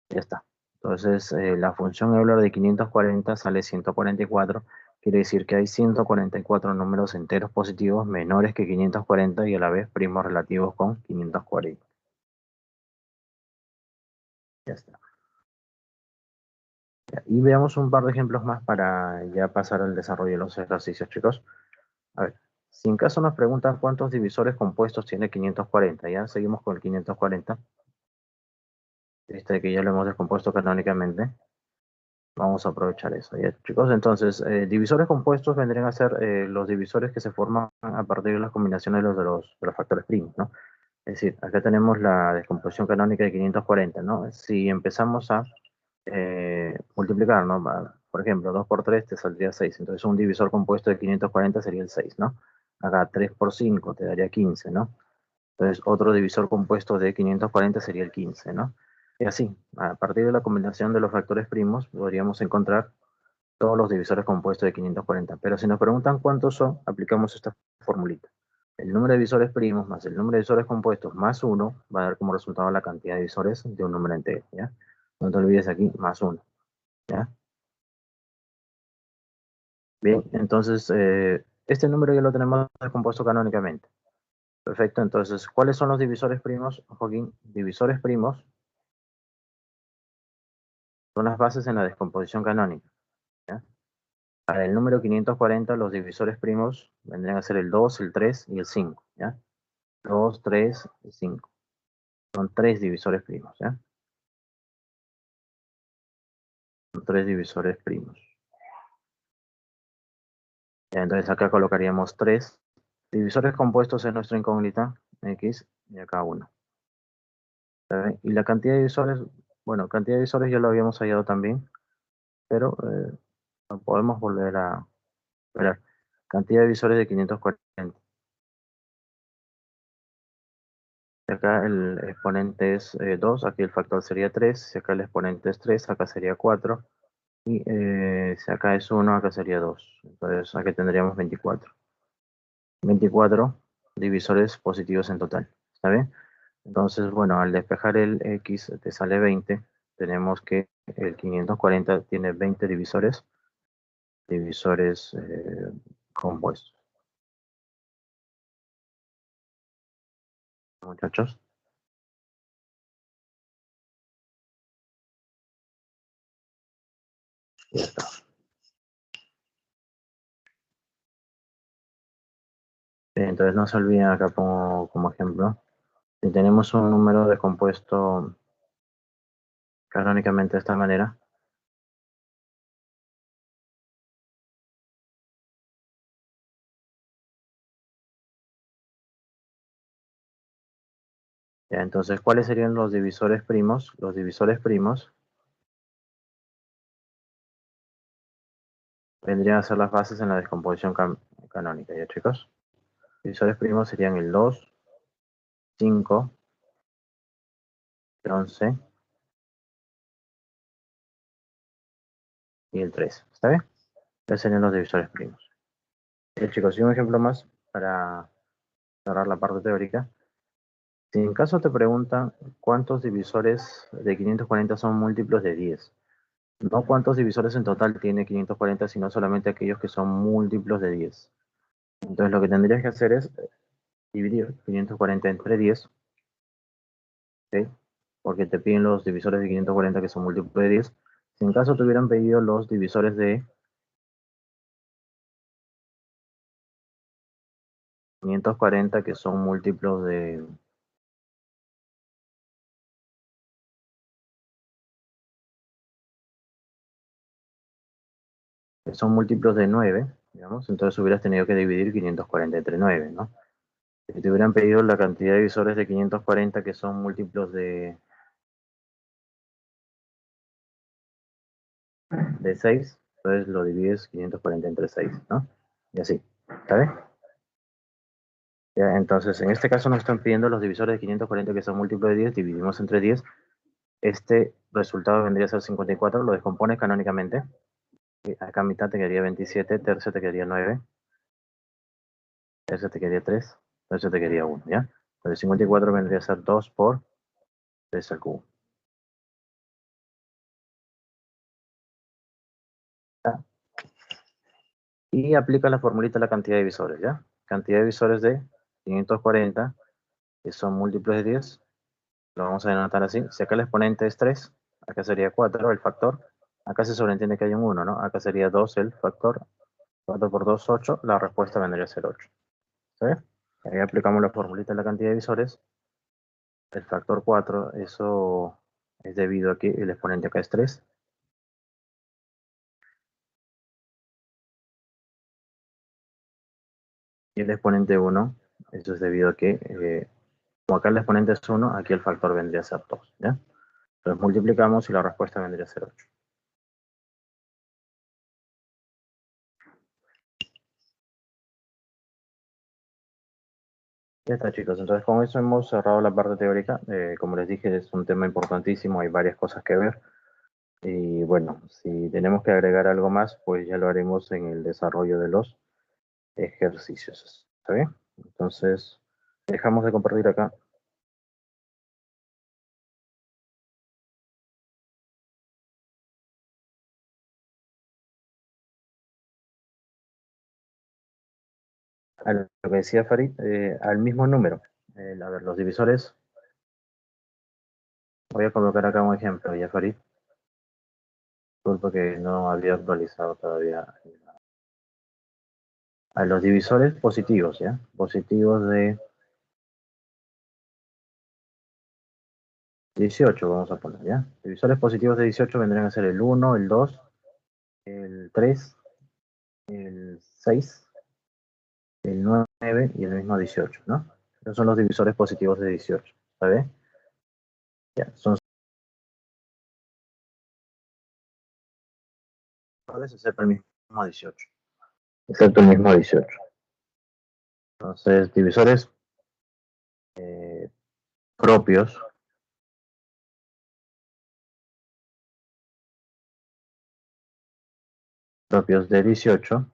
A: Ya está. Entonces, la función Euler de 540 sale 144. Quiere decir que hay 144 números enteros positivos menores que 540 y a la vez primos relativos con 540. Ya está. Y veamos un par de ejemplos más para ya pasar al desarrollo de los ejercicios, chicos. A ver, si en caso nos preguntan cuántos divisores compuestos tiene 540, ya seguimos con el 540. Que ya lo hemos descompuesto canónicamente. Vamos a aprovechar eso, ¿ya, chicos? Entonces, divisores compuestos vendrían a ser los divisores que se forman a partir de las combinaciones de los factores primos, ¿no? Es decir, acá tenemos la descomposición canónica de 540, ¿no? Si empezamos a multiplicar, ¿no? Por ejemplo, 2 por 3 te saldría 6. Entonces, un divisor compuesto de 540 sería el 6, ¿no? Acá 3 por 5 te daría 15, ¿no? Entonces, otro divisor compuesto de 540 sería el 15, ¿no? Y así, a partir de la combinación de los factores primos, podríamos encontrar todos los divisores compuestos de 540. Pero si nos preguntan cuántos son, aplicamos esta formulita. El número de divisores primos más el número de divisores compuestos más 1 va a dar como resultado la cantidad de divisores de un número entero, ¿ya? No te olvides aquí, más 1, ¿ya? Bien, entonces, este número ya lo tenemos descompuesto canónicamente. Perfecto, entonces, ¿cuáles son los divisores primos, Joaquín? Divisores primos son las bases en la descomposición canónica, ¿ya? Para el número 540, los divisores primos vendrían a ser el 2, el 3 y el 5, ¿ya? 2, 3 y 5. Son tres divisores primos, ¿ya? Son tres divisores primos. Ya, entonces acá colocaríamos tres divisores compuestos en nuestra incógnita, x, y acá 1. Y la cantidad de divisores, bueno, cantidad de divisores ya lo habíamos hallado también, pero lo podemos volver a ver. Cantidad de divisores de 540. Acá el exponente es 2, aquí el factor sería 3, si acá el exponente es 3, acá sería 4, y si acá es 1, acá sería 2. Entonces aquí tendríamos 24. 24 divisores positivos en total, ¿está bien? Entonces, bueno, al despejar el x te sale 20, tenemos que el 540 tiene 20 divisores compuestos. Muchachos. Ya está. Entonces no se olviden, acá pongo como ejemplo, si tenemos un número descompuesto canónicamente de esta manera, ya, entonces, ¿cuáles serían los divisores primos? Los divisores primos vendrían a ser las bases en la descomposición canónica, ¿ya, chicos? Divisores primos serían el 2, 5, 11 y el 3. ¿Está bien? Esos serían los divisores primos. Chicos, y un ejemplo más para cerrar la parte teórica. Si en caso te preguntan cuántos divisores de 540 son múltiplos de 10, no cuántos divisores en total tiene 540, sino solamente aquellos que son múltiplos de 10. Entonces lo que tendrías que hacer es dividir 540 entre 10, ¿ok? Porque te piden los divisores de 540 que son múltiplos de 10. Si en caso te hubieran pedido los divisores de 540 que son múltiplos de son múltiplos de 9, digamos, entonces hubieras tenido que dividir 540 entre 9, ¿no? Si te hubieran pedido la cantidad de divisores de 540 que son múltiplos de 6, entonces lo divides 540 entre 6, ¿no? Y así, ¿está bien? Ya, entonces, en este caso nos están pidiendo los divisores de 540 que son múltiplos de 10, dividimos entre 10. Este resultado vendría a ser 54, lo descompones canónicamente. Y acá a mitad te quedaría 27, tercio te quedaría 9, tercio te quedaría 3, tercio te quedaría 1, ¿ya? Entonces 54 vendría a ser 2 por 3 al cubo. ¿Ya? Y aplica la formulita a la cantidad de divisores, ¿ya? Cantidad de divisores de 540, que son múltiplos de 10, Lo vamos a denotar así. Si acá el exponente es 3, acá sería 4 el factor. Acá se sobreentiende que hay un 1, ¿no? Acá sería 2 el factor. 4 por 2, 8. La respuesta vendría a ser 8. ¿Sí? Ahí aplicamos la formulita de la cantidad de divisores. El factor 4, eso es debido a que el exponente acá es 3. Y el exponente 1, eso es debido a que, como acá el exponente es 1, aquí el factor vendría a ser 2. ¿Ya? Entonces multiplicamos y la respuesta vendría a ser 8. Ya está, chicos. Entonces, con eso hemos cerrado la parte teórica. Como les dije, es un tema importantísimo, hay varias cosas que ver. Y bueno, si tenemos que agregar algo más, pues ya lo haremos en el desarrollo de los ejercicios. ¿Está bien? Entonces, dejamos de compartir acá. A lo que decía Farid, al mismo número. A ver, los divisores. Voy a colocar acá un ejemplo, ya Farid. Disculpa que no había actualizado todavía. A los divisores positivos, ¿ya? Positivos de 18 vamos a poner, ¿ya? Divisores positivos de 18 vendrían a ser el 1, el 2, el 3, el 6, el 9 y el mismo 18, ¿no? Esos son los divisores positivos de 18, ¿sabes? Ya, son iguales excepto el mismo 18. Excepto el mismo 18. Entonces, divisores propios, propios de 18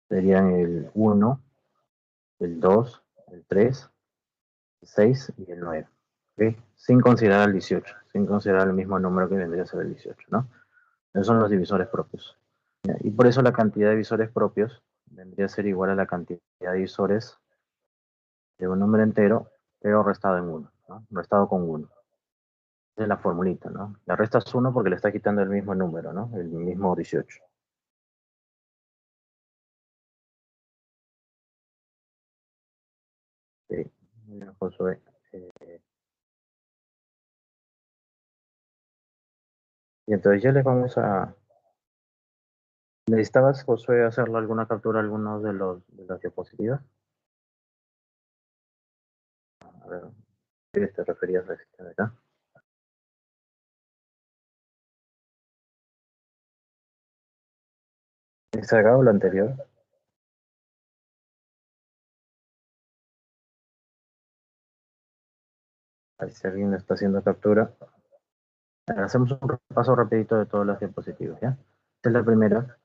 A: serían el 1, el 2, el 3, el 6 y el 9. ¿Ok? Sin considerar el 18, sin considerar el mismo número que vendría a ser el 18, ¿no? Esos son los divisores propios. Y por eso la cantidad de divisores propios vendría a ser igual a la cantidad de divisores de un número entero, pero restado en 1, ¿no? Restado con 1. Esa es la formulita, ¿no? Le restas 1 porque le está quitando el mismo número, ¿no? El mismo 18. Sí. Mira, Josué. Y entonces ya les vamos a... ¿Necesitabas, Josué, hacerle alguna captura a algunos de las diapositivas? A ver, ¿qué te referías a este de acá? ¿Este de acá o la anterior? Ahí si alguien está haciendo captura. Hacemos un repaso rapidito de todas las diapositivas, ¿ya? Esta es la primera.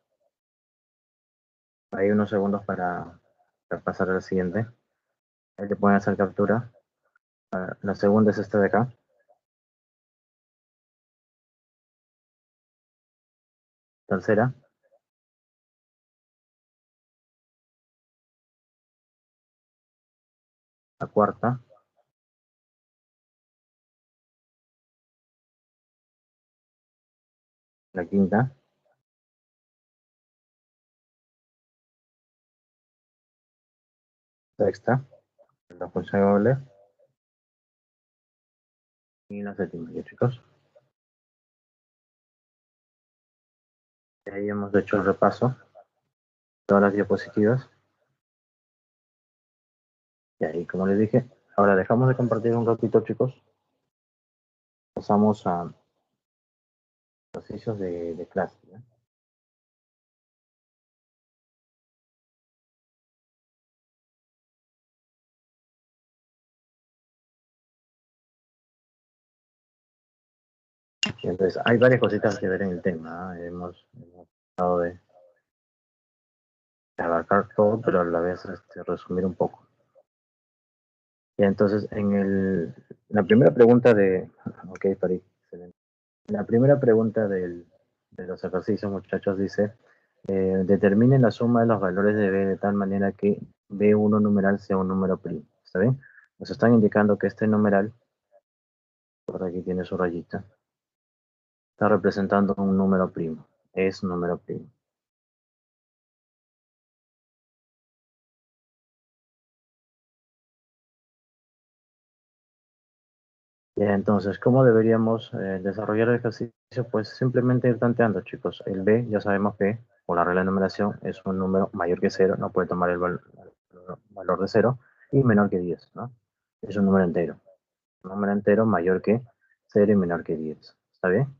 A: Hay unos segundos para pasar a la siguiente. Ahí te pueden hacer captura. La segunda es esta de acá. Tercera. La cuarta. La quinta. Sexta. La función doble. Y la séptima, ¿ya, chicos? Y ahí hemos hecho el repaso de todas las diapositivas. Y ahí, como les dije, ahora dejamos de compartir un ratito, chicos. Pasamos a ejercicios de clase, ¿ya? Y entonces, hay varias cositas que ver en el tema, ¿eh? Hemos tratado de abarcar todo, pero a la vez resumir un poco. Y entonces, la primera pregunta de... Ok, Farid, excelente. La primera pregunta de los ejercicios, muchachos, dice, determinen la suma de los valores de B de tal manera que B1 numeral sea un número primo. ¿Está bien? Nos están indicando que este numeral Por aquí tiene su rayita. Está representando un número primo. Es número primo. Ya, entonces, ¿cómo deberíamos desarrollar el ejercicio? Pues simplemente ir tanteando, chicos. El B, ya sabemos que, por la regla de numeración, es un número mayor que cero, no puede tomar el valor de cero, y menor que 10, ¿no? Es un número entero. Un número entero mayor que cero y menor que 10. ¿Está bien?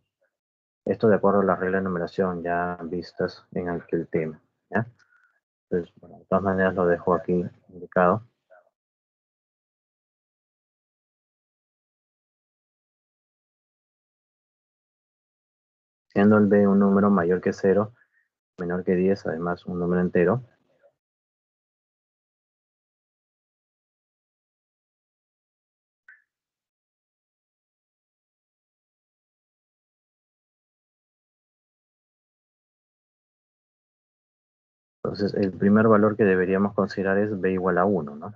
A: Esto de acuerdo a las reglas de numeración ya vistas en aquel tema, ¿ya? Entonces, bueno, de todas maneras lo dejo aquí indicado. Siendo el B un número mayor que cero, menor que 10, además un número entero. Entonces, el primer valor que deberíamos considerar es b igual a 1, ¿no?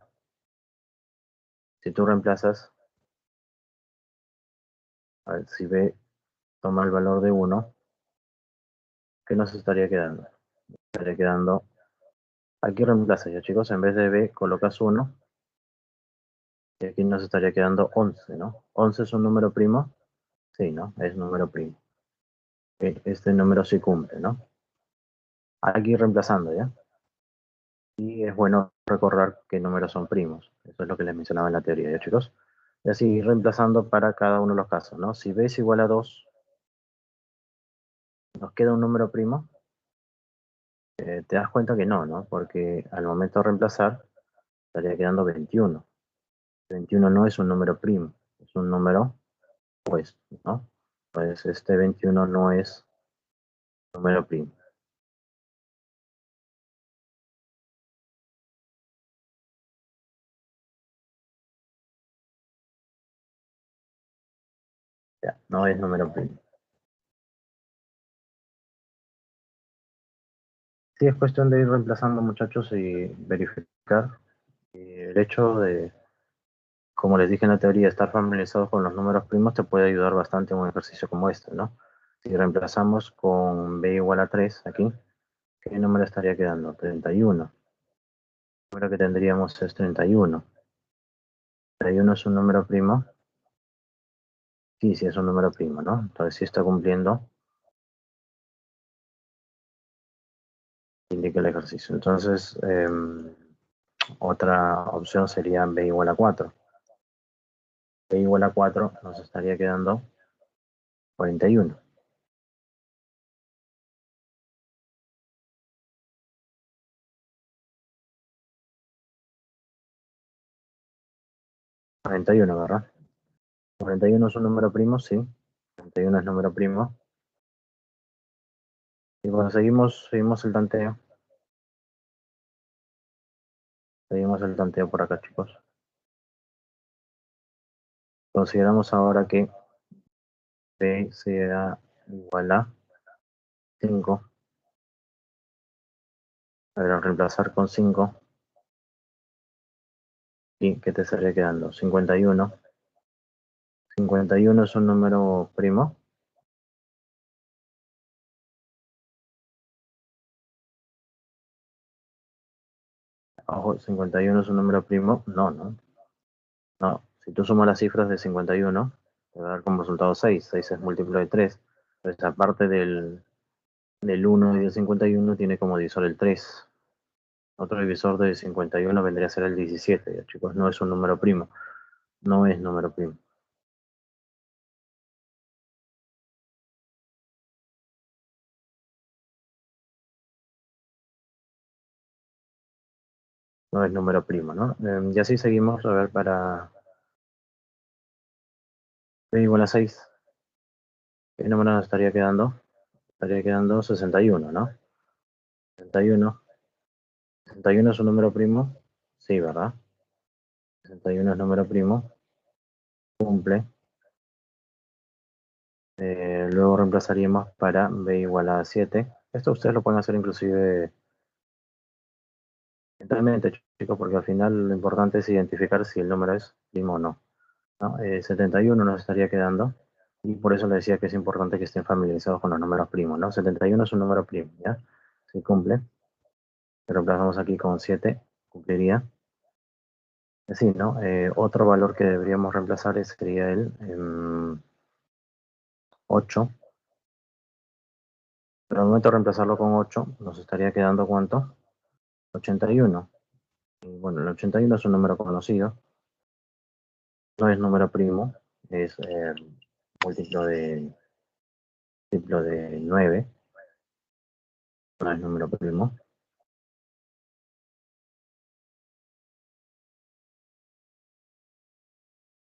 A: Si tú reemplazas, a ver, si b toma el valor de 1, ¿qué nos estaría quedando? Estaría quedando, aquí reemplaza ya, chicos, en vez de b colocas 1, y aquí nos estaría quedando 11, ¿no? 11 es un número primo, sí, ¿no? Es número primo. Este número sí cumple, ¿no? Aquí reemplazando, ¿ya? Y es bueno recordar qué números son primos. Eso es lo que les mencionaba en la teoría, ¿ya, chicos? Y así ir reemplazando para cada uno de los casos, ¿no? Si b es igual a 2, nos queda un número primo. Te das cuenta que no, ¿no? Porque al momento de reemplazar, estaría quedando 21. 21 no es un número primo, es un número opuesto, ¿no? Pues este 21 no es número primo. Ya, no es número primo. Sí, es cuestión de ir reemplazando, muchachos, y verificar. Y el hecho de, como les dije en la teoría, estar familiarizados con los números primos te puede ayudar bastante en un ejercicio como este, ¿no? Si reemplazamos con b igual a 3 aquí, ¿qué número estaría quedando? 31. El número que tendríamos es 31. 31 es un número primo. Sí, sí es un número primo, ¿no? Entonces sí está cumpliendo, indica el ejercicio. Entonces, otra opción sería b igual a 4. B igual a 4 nos estaría quedando 41. 41, ¿verdad? 41 es un número primo, sí. 41 es número primo. Y bueno, seguimos el tanteo. Seguimos el tanteo por acá, chicos. Consideramos ahora que b sea igual a 5. A ver, al reemplazar con 5, ¿y qué te estaría quedando? 51. 51 es un número primo. Ojo, 51 es un número primo. No, no. No. Si tú sumas las cifras de 51, te va a dar como resultado 6. 6 es múltiplo de 3. Entonces, aparte del 1 y del 51, tiene como divisor el 3. Otro divisor de 51 vendría a ser el 17. Ya, chicos, no es un número primo. No es número primo. No es número primo, ¿no? Y así seguimos, a ver, para b igual a 6. ¿Qué número nos estaría quedando? Estaría quedando 61, ¿no? 61. 61 es un número primo. Sí, ¿verdad? 61 es número primo. Cumple. Luego reemplazaríamos para b igual a 7. Esto ustedes lo pueden hacer inclusive mentalmente, chicos, porque al final lo importante es identificar si el número es primo o no. ¿no? 71 nos estaría quedando. Y por eso le decía que es importante que estén familiarizados con los números primos, ¿no? 71 es un número primo, ¿ya? Se cumple. Lo reemplazamos aquí con 7, cumpliría. Así, ¿no? Otro valor que deberíamos reemplazar sería el 8. Pero al momento de reemplazarlo con 8, nos estaría quedando ¿cuánto? 81. Y bueno, el 81 es un número conocido, no es número primo, es múltiplo de 9, no es número primo.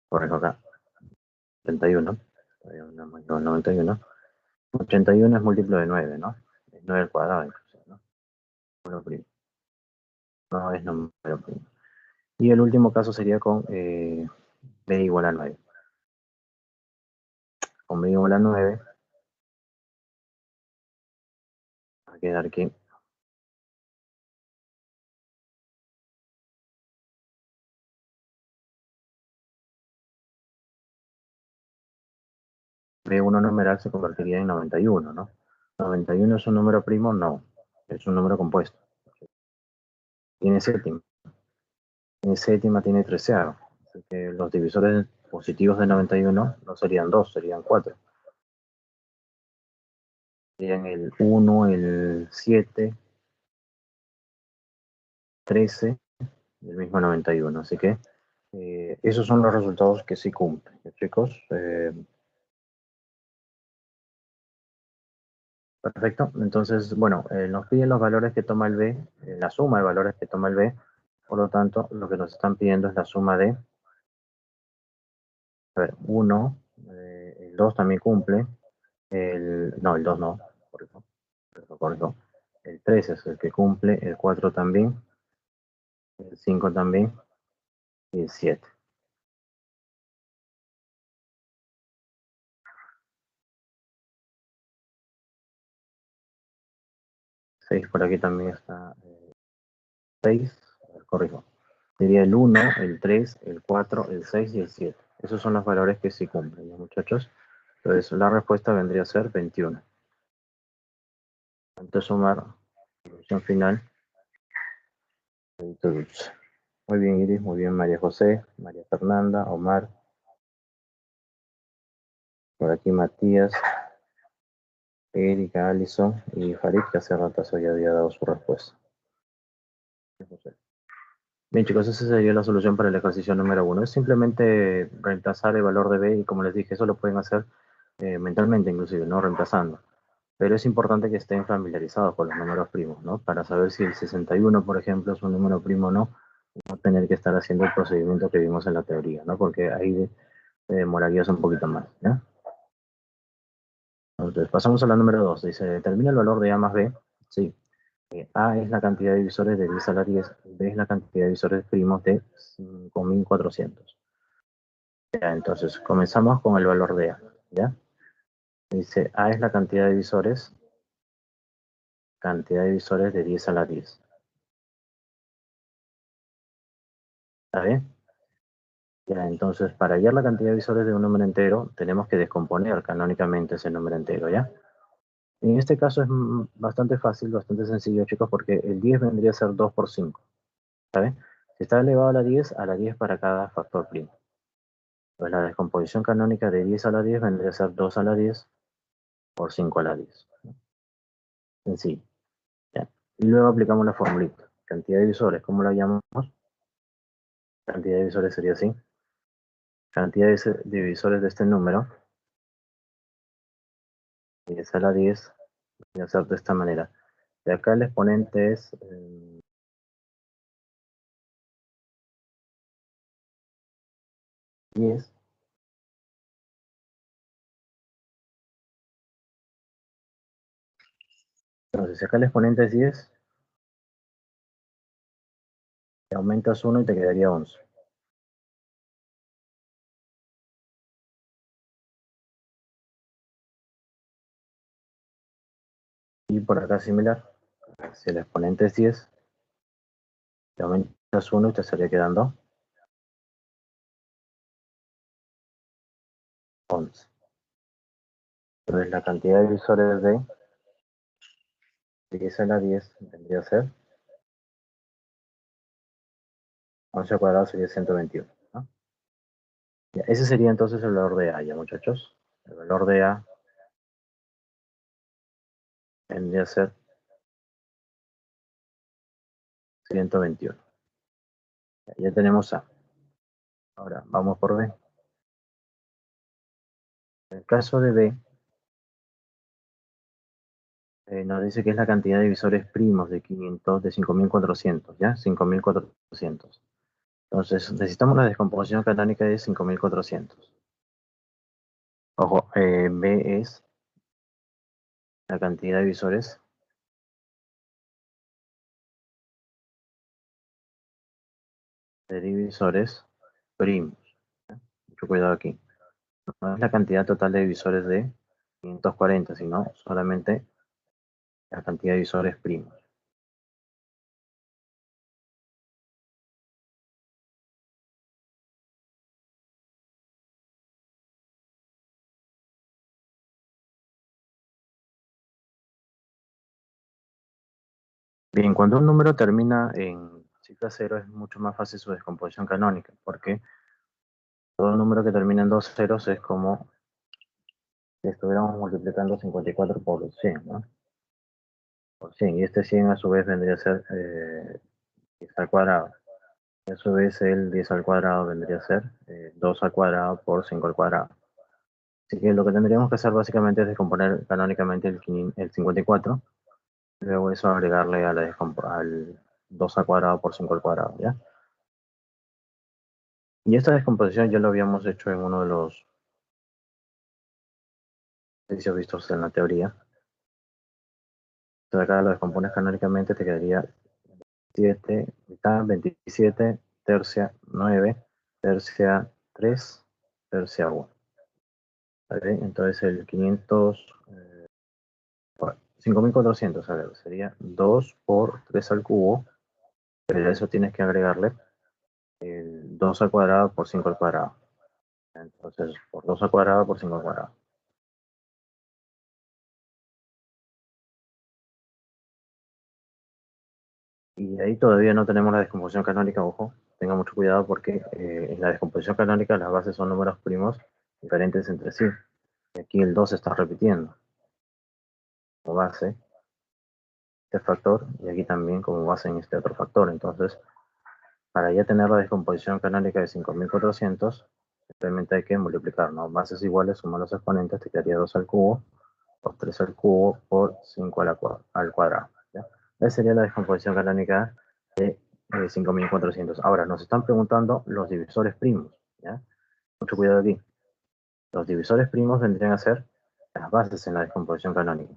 A: Correcto acá, 81. Todavía no hemos llegado al 91. 81 es múltiplo de 9, ¿no? Es 9 al cuadrado, incluso, ¿no? Número primo. No es número primo. Y el último caso sería con b igual a 9. Con b igual a 9, va a quedar que B1 numeral se convertiría en 91, ¿no? 91 es un número primo, no, es un número compuesto. Tiene séptima, tiene treceavo. Así que los divisores positivos de 91 no serían 2, serían 4. Serían el 1, el 7, 13 y el mismo 91. Así que esos son los resultados que sí cumplen, chicos. Perfecto. Entonces, bueno, nos piden los valores que toma el B, la suma de valores que toma el B. Por lo tanto, lo que nos están pidiendo es la suma de, a ver, 1, el 2 también cumple, no, el 2 no, por eso. El 3 es el que cumple, el 4 también, el 5 también y el 7. 6 por aquí también está, 6, a ver, corrijo. Sería el 1, el 3, el 4, el 6 y el 7. Esos son los valores que sí cumplen, ¿ya, muchachos? Entonces, la respuesta vendría a ser 21. Antes de sumar, solución final, dulce. Muy bien, Iris, muy bien, María José, María Fernanda, Omar, por aquí Matías, Erika, Alison y Farid, que hace rato ya había dado su respuesta. Bien, chicos, esa sería la solución para el ejercicio número 1. Es simplemente reemplazar el valor de b y, como les dije, eso lo pueden hacer mentalmente inclusive, ¿no? Reemplazando. Pero es importante que estén familiarizados con los números primos, ¿no? Para saber si el 61, por ejemplo, es un número primo o no, y no tener que estar haciendo el procedimiento que vimos en la teoría, ¿no? Porque ahí demorarías un poquito más, ¿ya? Entonces, pasamos a la número 2. Dice, determina el valor de A más B. Sí. A es la cantidad de divisores de 10 a la 10. B es la cantidad de divisores primos de 5400. Ya, entonces, comenzamos con el valor de A, ¿ya? Dice, A es la cantidad de divisores de 10 a la 10. ¿Está bien? Ya, entonces, para hallar la cantidad de divisores de un número entero, tenemos que descomponer canónicamente ese número entero, ¿ya? En este caso es bastante fácil, bastante sencillo, chicos, porque el 10 vendría a ser 2 por 5, ¿sabes? Si está elevado a la 10 para cada factor primo. Pues la descomposición canónica de 10 a la 10 vendría a ser 2 a la 10 por 5 a la 10. Sencillo, ¿ya? Y luego aplicamos la formulita. Cantidad de divisores, ¿cómo la llamamos? Cantidad de divisores sería así. Cantidad de divisores de este número, 10 a la 10, voy a hacer de esta manera. De acá el exponente es 10. Entonces, si acá el exponente es 10, te aumentas 1 y te quedaría 11. Y por acá similar. Si el exponente es 10, te aumentas 1 y te estaría quedando 11. Entonces la cantidad de divisores de 10 a la 10 vendría a ser 11 al cuadrado sería 121, ¿no? Ya, ese sería entonces el valor de A, ya muchachos. El valor de A vendría a ser 121. Ya tenemos A. Ahora vamos por B. En el caso de B, nos dice que es la cantidad de divisores primos de 500, de 5400, ¿ya? 5400. Entonces, necesitamos la descomposición canónica de 5400. Ojo, B es la cantidad de divisores primos. ¿Ya? Mucho cuidado aquí. No es la cantidad total de divisores de 540, sino solamente la cantidad de divisores primos. Bien, cuando un número termina en cifra cero es mucho más fácil su descomposición canónica, porque todo número que termina en dos ceros es como si estuviéramos multiplicando 54 por 100, ¿no? Por 100, y este 100 a su vez vendría a ser 10 al cuadrado. Y a su vez el 10 al cuadrado vendría a ser 2 al cuadrado por 5 al cuadrado. Así que lo que tendríamos que hacer básicamente es descomponer canónicamente el 54, luego eso agregarle a al 2 al cuadrado por 5 al cuadrado, ¿ya? Y esta descomposición ya lo habíamos hecho en uno de los ejercicios vistos en la teoría. Entonces acá lo descompones canónicamente, te quedaría 7, mitad, 27, tercia 9, tercia 3, tercia 1. ¿Vale? Entonces el 5400, a ver, sería 2 por 3 al cubo, pero a eso tienes que agregarle el 2 al cuadrado por 5 al cuadrado. Entonces, por 2 al cuadrado por 5 al cuadrado. Y ahí todavía no tenemos la descomposición canónica, ojo, tenga mucho cuidado porque en la descomposición canónica las bases son números primos diferentes entre sí. Y aquí el 2 se está repitiendo como base este factor y aquí también como base en este otro factor. Entonces, para ya tener la descomposición canónica de 5400, simplemente hay que multiplicar, ¿no? Bases iguales, sumar los exponentes, te quedaría 2 al cubo, por 3 al cubo, por 5 al cuadrado. ¿Ya? Esa sería la descomposición canónica de 5400. Ahora, nos están preguntando los divisores primos, ¿ya? Mucho cuidado aquí. Los divisores primos vendrían a ser las bases en la descomposición canónica.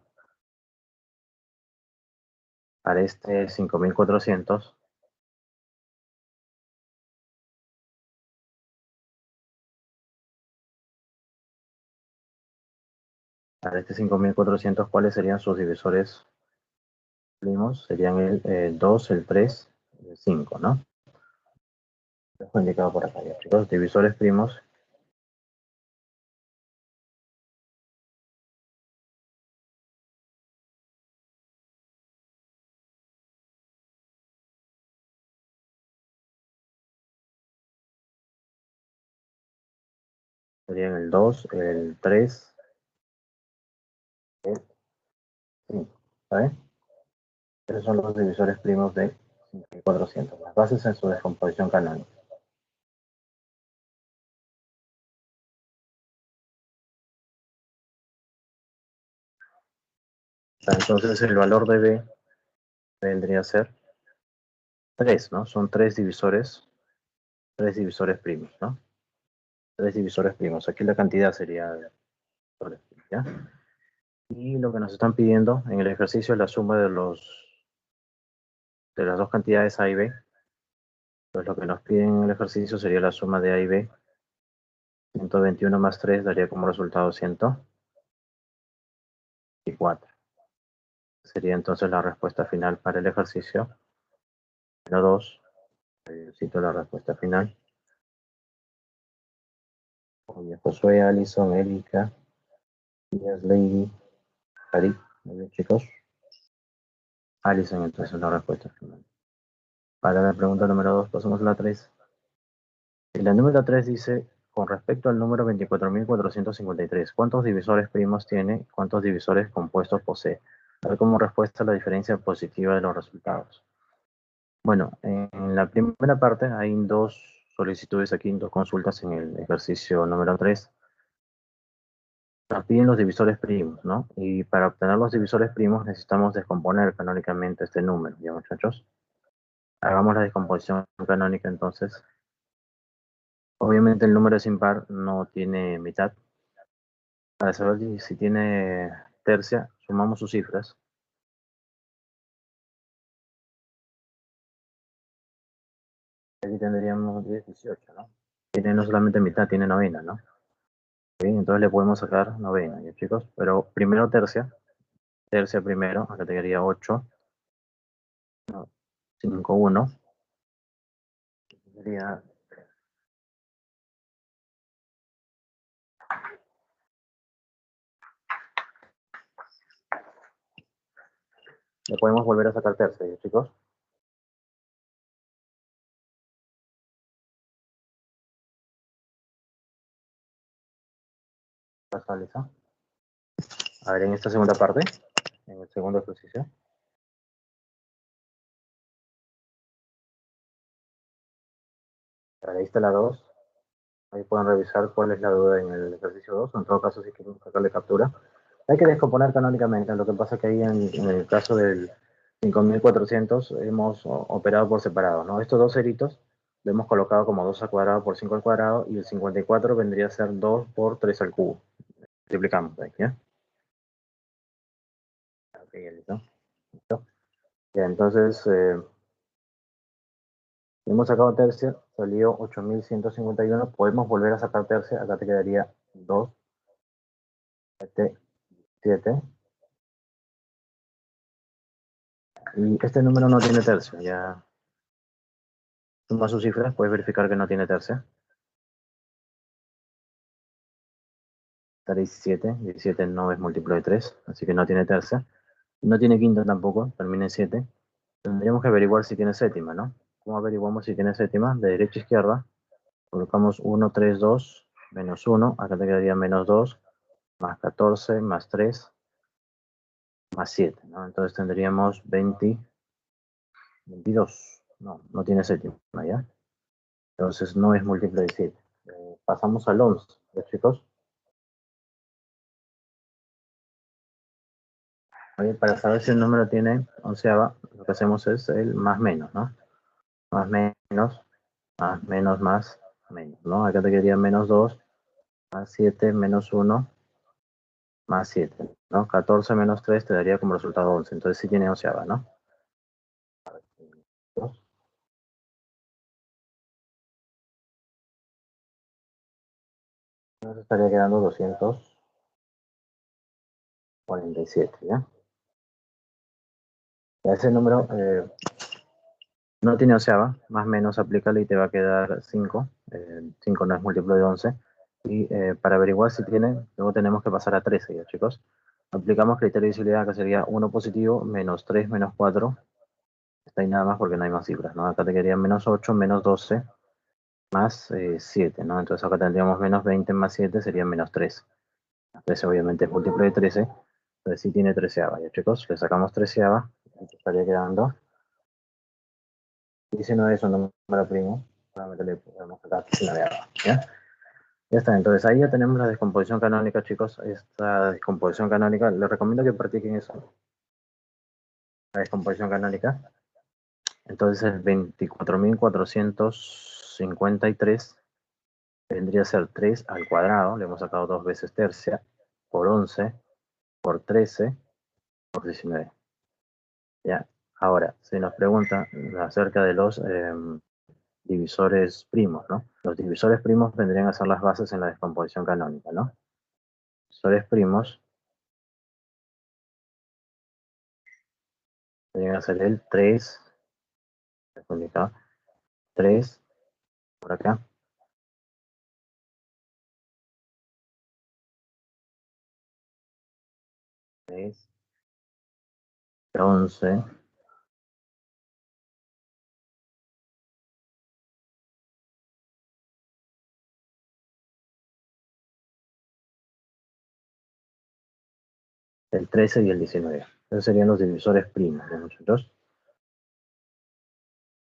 A: Para este 5400, ¿cuáles serían sus divisores primos? Serían el 2, el 3, el 5, ¿no? Dejo indicado por acá, ya, chicos. Divisores primos. Serían el 2, el 3, el 5. ¿Sabes? Esos son los divisores primos de 5400. Las bases en su descomposición canónica. Entonces el valor de B vendría a ser 3, ¿no? Son tres divisores primos, ¿no? Tres divisores primos. Aquí la cantidad sería de divisores primos, ¿ya? Y lo que nos están pidiendo en el ejercicio es la suma de las dos cantidades A y B. Pues lo que nos piden en el ejercicio sería la suma de A y B. 121 más 3 daría como resultado 104. Sería entonces la respuesta final para el ejercicio. Número 2. Cito la respuesta final. Oye, Josué, Alison, Erika, Díaz, Lady, Farid. Muy bien, chicos. Alison, entonces la respuesta final. Para la pregunta número 2, pasamos a la 3. Y la número 3 dice, con respecto al número 24.453, ¿cuántos divisores primos tiene? ¿Cuántos divisores compuestos posee? A ver como respuesta la diferencia positiva de los resultados. Bueno, en la primera parte hay dos solicitudes aquí, dos consultas en el ejercicio número 3. Nos piden los divisores primos, ¿no? Y para obtener los divisores primos necesitamos descomponer canónicamente este número, ¿ya, muchachos? Hagamos la descomposición canónica entonces. Obviamente el número es impar, no tiene mitad. Para saber si tiene tercia, sumamos sus cifras. Aquí tendríamos 10, 18, ¿no? Tiene no solamente mitad, tiene novena, ¿no? Bien, entonces le podemos sacar novena, ¿ya, chicos? Pero primero tercia. Tercia primero, acá te quedaría 8, 5, 1. Sería, le podemos volver a sacar tercia, ¿ya, chicos? Pasa, Lisa. A ver, en esta segunda parte, en el segundo ejercicio. Ahí está la 2. Ahí pueden revisar cuál es la duda en el ejercicio 2. En todo caso, si quieren sacarle captura. Hay que descomponer canónicamente. Lo que pasa es que ahí en el caso del 5400 hemos operado por separado, ¿no? Estos dos ceritos lo hemos colocado como 2 al cuadrado por 5 al cuadrado y el 54 vendría a ser 2 por 3 al cubo. Multiplicamos ahí, ¿ya? Ok, ya listo. ¿Listo? Ya, entonces, hemos sacado tercia, salió 8151. Podemos volver a sacar tercia. Acá te quedaría 2, 7, 7. Y este número no tiene tercia. Ya suma sus cifras, puedes verificar que no tiene tercia. Está 17. 17 no es múltiplo de 3, así que no tiene tercia. No tiene quinta tampoco, termina en 7. Tendríamos que averiguar si tiene séptima, ¿no? ¿Cómo averiguamos si tiene séptima? De derecha a izquierda, colocamos 1, 3, 2, menos 1. Acá te quedaría menos 2, más 14, más 3, más 7, ¿no? Entonces tendríamos 20, 22. No, no tiene séptima, ¿ya? Entonces no es múltiplo de 7. Pasamos al 11, ¿ya, chicos? Oye, para saber si el número tiene onceava, lo que hacemos es el más menos, ¿no? Más menos, más menos, más menos, ¿no? Acá te quedaría menos 2, más 7, menos 1, más 7, ¿no? 14 menos 3 te daría como resultado 11. Entonces sí tiene onceava, ¿no? Nos estaría quedando 247, ¿ya? Ese número no tiene onceava, más menos aplícale y te va a quedar 5. 5 no es múltiplo de 11. Y para averiguar si tiene, luego tenemos que pasar a 13, ¿ya, chicos? Aplicamos criterio de visibilidad, que sería 1 positivo, menos 3, menos 4. Está ahí nada más porque no hay más cifras, ¿no? Acá te quedaría menos 8, menos 12, más 7, ¿no? Entonces acá tendríamos menos 20 más 7, sería menos 3. 13 obviamente es múltiplo de 13, entonces sí tiene treceava, ¿ya, chicos? Le sacamos treceava, y estaría quedando 19, es un número primo. Solamente le podemos sacar 19, ¿ya? Ya está, entonces ahí ya tenemos la descomposición canónica, chicos. Esta descomposición canónica, les recomiendo que practiquen eso, la descomposición canónica. Entonces el 24.453 vendría a ser 3 al cuadrado, le hemos sacado dos veces tercia, por 11, por 13, por 19. ¿Ya? Ahora, se nos pregunta acerca de los divisores primos, ¿no? Los divisores primos vendrían a ser las bases en la descomposición canónica, ¿no? Divisores primos vendrían a ser el 3, 3 por acá, 6, 11, el 13 y el 19. Esos serían los divisores primos, ¿no, muchachos?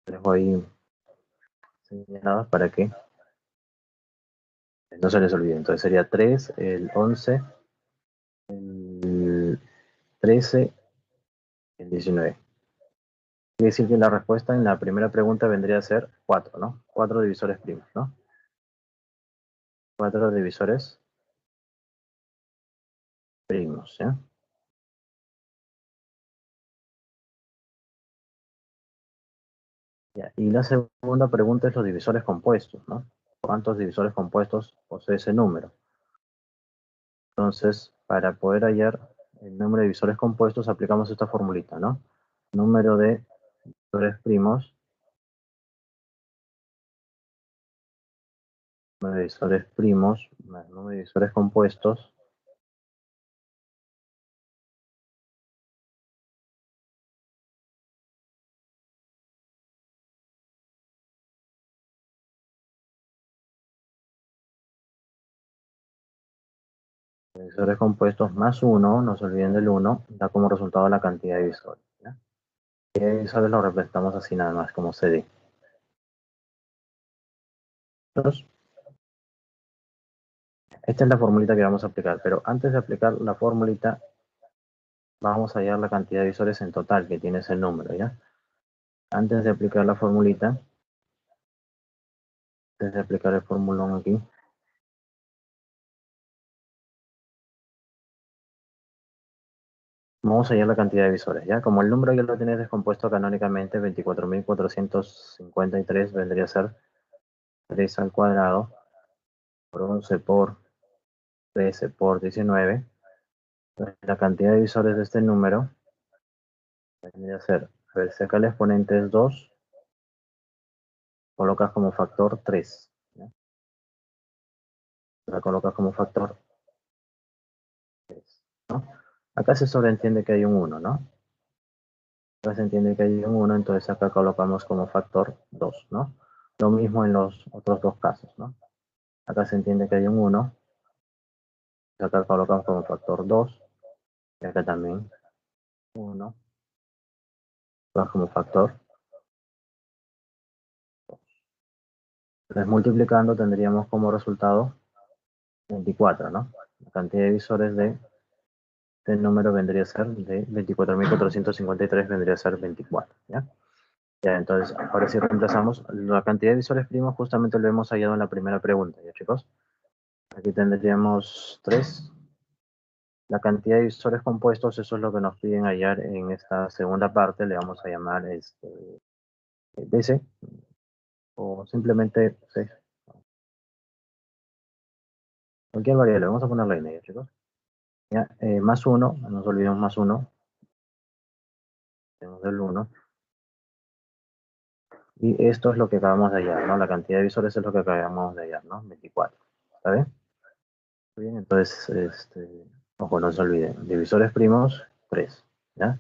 A: Les dejo ahí señalados para que no se les olvide. Entonces sería 3, el 11, el 13 y el 19. Quiere decir que la respuesta en la primera pregunta vendría a ser 4, ¿no? 4 divisores primos, ¿no? 4 divisores primos, ¿ya? Ya. Y la segunda pregunta es los divisores compuestos, ¿no? ¿Cuántos divisores compuestos posee ese número? Entonces, para poder hallar el número de divisores compuestos, aplicamos esta formulita, ¿no? Número de divisores primos, número de divisores primos, más número de divisores compuestos, divisores compuestos más 1, no se olviden del 1, da como resultado la cantidad de divisores, ¿ya? Y divisores lo representamos así nada más, como CD. Entonces, esta es la formulita que vamos a aplicar, pero antes de aplicar la formulita, vamos a hallar la cantidad de divisores en total que tiene ese número, ¿ya? Antes de aplicar la formulita, antes de aplicar el formulón aquí, vamos a hallar la cantidad de visores, ¿ya? Como el número ya lo tienes descompuesto canónicamente, 24.453 vendría a ser 3 al cuadrado por 11 por 13 por 19. Entonces, la cantidad de visores de este número vendría a ser, a ver, si acá el exponente es 2, colocas como factor 3, ¿ya? La colocas como factor 3, ¿no? Acá se sobreentiende que hay un 1, ¿no? Acá se entiende que hay un 1, entonces acá colocamos como factor 2, ¿no? Lo mismo en los otros dos casos, ¿no? Acá se entiende que hay un 1, acá colocamos como factor 2, y acá también 1, como factor 2. Entonces multiplicando tendríamos como resultado 24, ¿no? La cantidad de visores de este número vendría a ser de 24.453, vendría a ser 24, ¿ya? Ya, entonces, ahora sí reemplazamos la cantidad de visores primos, justamente lo hemos hallado en la primera pregunta, ¿ya, chicos? Aquí tendríamos 3. La cantidad de visores compuestos, eso es lo que nos piden hallar en esta segunda parte, le vamos a llamar DC, o simplemente C. Cualquier variable, vamos a ponerla en ella, chicos. Ya, más 1, no nos olvidemos más 1, tenemos el 1, y esto es lo que acabamos de hallar, ¿no? La cantidad de visores es lo que acabamos de hallar, ¿no? 24, ¿está bien? Bien, entonces, ojo, no se olviden, divisores primos, 3, ¿ya?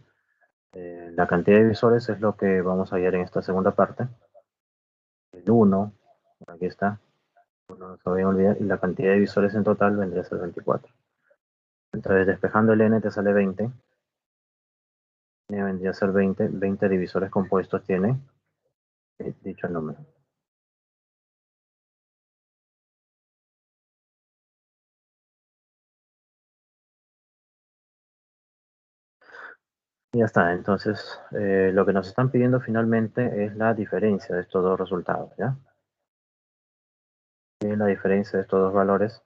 A: La cantidad de divisores es lo que vamos a hallar en esta segunda parte, el 1, aquí está, no se voy a olvidar, y la cantidad de divisores en total vendría a ser 24. Entonces, despejando el n te sale 20, n vendría a ser 20, 20 divisores compuestos tiene dicho número. Y ya está, entonces lo que nos están pidiendo finalmente es la diferencia de estos dos resultados, ¿ya? ¿Qué es la diferencia de estos dos valores?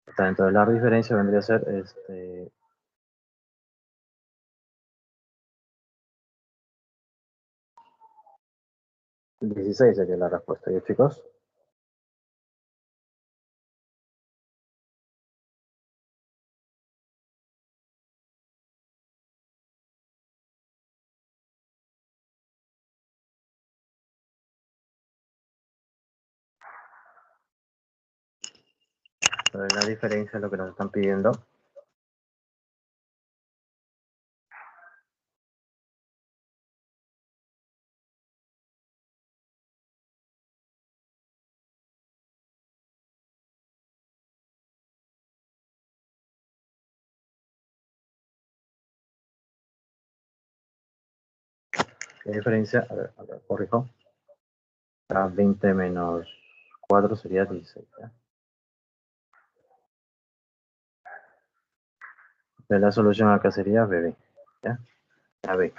A: Está, entonces la diferencia vendría a ser 16 sería la respuesta, ¿ya, chicos? Entonces, la diferencia es lo que nos están pidiendo. ¿Qué diferencia? A ver, corrijo. 20 menos 4 sería 16. ¿Ya? Entonces, la solución acá sería BB. ¿Ya? A B.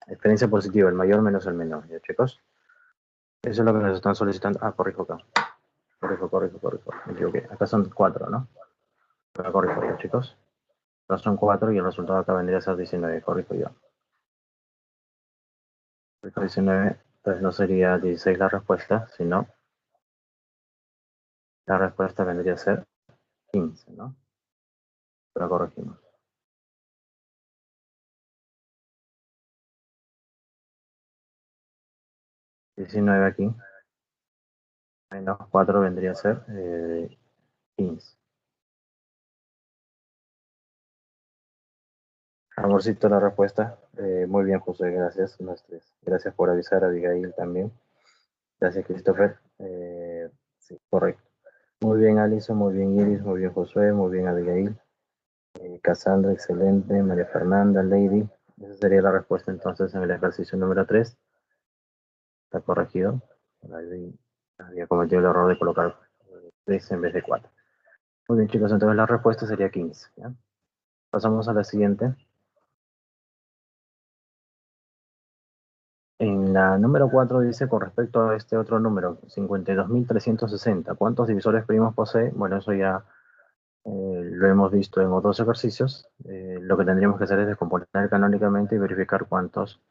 A: Diferencia positiva, el mayor menos el menor. ¿Ya, chicos? Eso es lo que nos están solicitando. Ah, corrijo acá. Corrijo. Me equivoqué. Acá son 4, ¿no? Acá corrijo yo, chicos. Acá son 4 y el resultado acá vendría a ser 19. Corrijo yo. Corrijo 19. Entonces no sería 16 la respuesta, sino la respuesta vendría a ser 15, ¿no? Pero corregimos. 19 aquí, menos 4 vendría a ser 15. Amorcito, la respuesta. Muy bien, José, gracias. Gracias por avisar a Abigail también. Gracias, Christopher. Sí, correcto. Muy bien, Alison, muy bien, Iris, muy bien, Josué, muy bien, Abigail. Cassandra, excelente. María Fernanda, Lady. Esa sería la respuesta entonces en el ejercicio número 3. Está corregido. Ahí había cometido el error de colocar 3 en vez de 4. Muy bien, chicos, entonces la respuesta sería 15. ¿Ya? Pasamos a la siguiente. En la número 4 dice, con respecto a este otro número, 52.360, ¿cuántos divisores primos posee? Bueno, eso ya lo hemos visto en otros ejercicios. Lo que tendríamos que hacer es descomponer canónicamente y verificar cuántos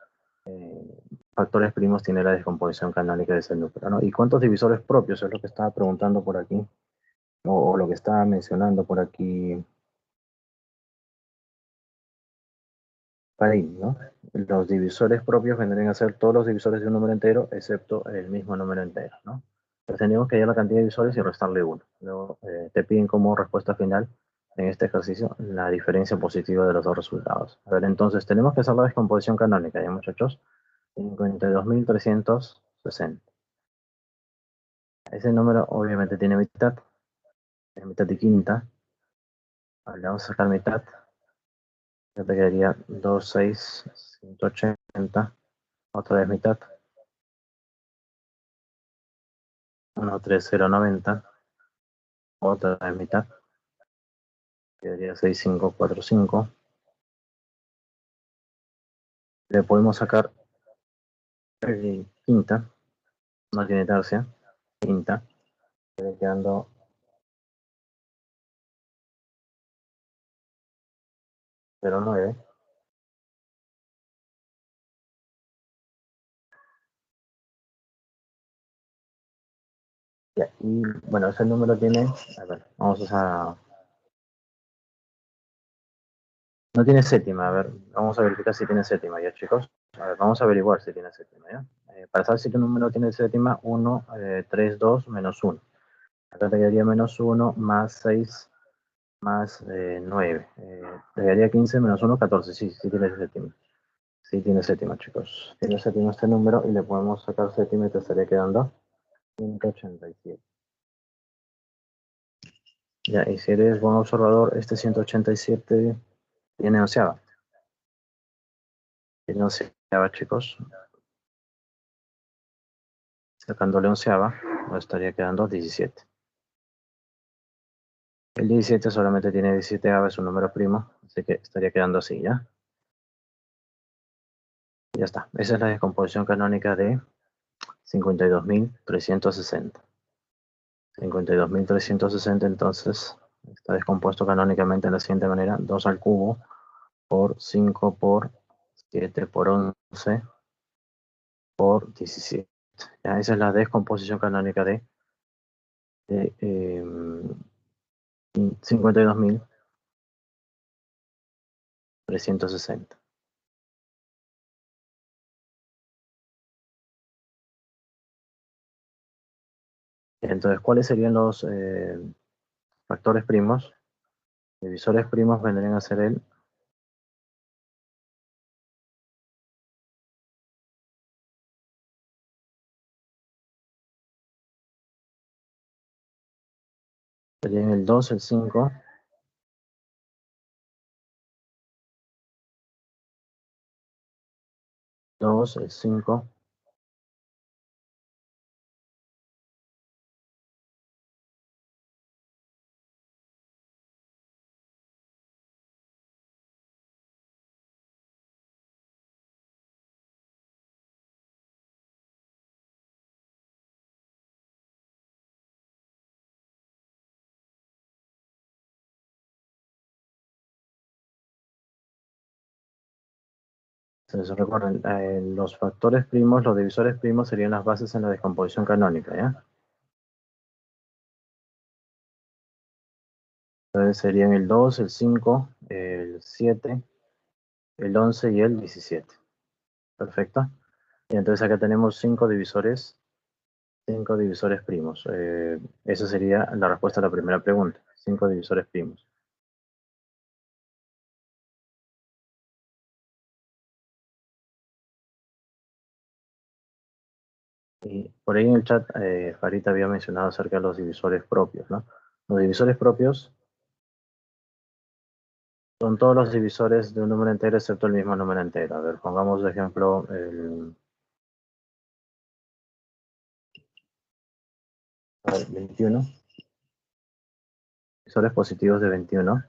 A: factores primos tiene la descomposición canónica de ese número, ¿no? ¿Y cuántos divisores propios? Es lo que estaba preguntando por aquí, o lo que estaba mencionando por aquí Parín, ¿no? Los divisores propios vendrían a ser todos los divisores de un número entero, excepto el mismo número entero, ¿no? Pues tenemos que hallar la cantidad de divisores y restarle uno. Luego te piden como respuesta final en este ejercicio la diferencia positiva de los dos resultados. A ver, entonces tenemos que hacer la descomposición canónica, ¿ya, muchachos? 52.360. Ese número obviamente tiene mitad y quinta. Vale, vamos a sacar mitad. Ya te quedaría 2,680. Otra vez mitad. 1,3090. Otra vez mitad. Quedaría 6,545. Le podemos sacar quinta. No tiene tercia. Quinta. Queda quedando 0,9. Ya, y bueno, ese número tiene. A ver, vamos a. No tiene séptima, a ver, vamos a verificar si tiene séptima ya, chicos. A ver, vamos a averiguar si tiene séptima, ¿ya? Para saber si tu número tiene séptima, 1, 3, 2, menos 1. Acá te quedaría menos 1 más 6 más 9. Te quedaría 15 menos 1, 14. Sí, sí tiene séptima. Sí tiene séptima, chicos. Tiene séptima este número y le podemos sacar séptima y te estaría quedando 187. Ya, y si eres buen observador, este 187 tiene onceava. Tiene onceava, chicos. Sacándole onceava, nos estaría quedando 17. El 17 solamente tiene 17 es un número primo, así que estaría quedando así, ¿ya? Ya está. Esa es la descomposición canónica de 52.360. 52.360 entonces está descompuesto canónicamente de la siguiente manera: 2 al cubo por 5 por 7 por 11 por 17. Ya, esa es la descomposición canónica de 52.360. Entonces, ¿cuáles serían los factores primos. Divisores primos vendrían a ser serían el 2, el 5, 2, el 5, entonces recuerden, los factores primos, los divisores primos serían las bases en la descomposición canónica, ¿ya? Entonces serían el 2, el 5, el 7, el 11 y el 17. Perfecto. Y entonces acá tenemos 5 divisores primos. Esa sería la respuesta a la primera pregunta. 5 divisores primos. Y por ahí en el chat, Farita había mencionado acerca de los divisores propios, ¿no? Los divisores propios son todos los divisores de un número entero excepto el mismo número entero. A ver, pongamos de ejemplo a ver, 21. Divisores positivos de 21.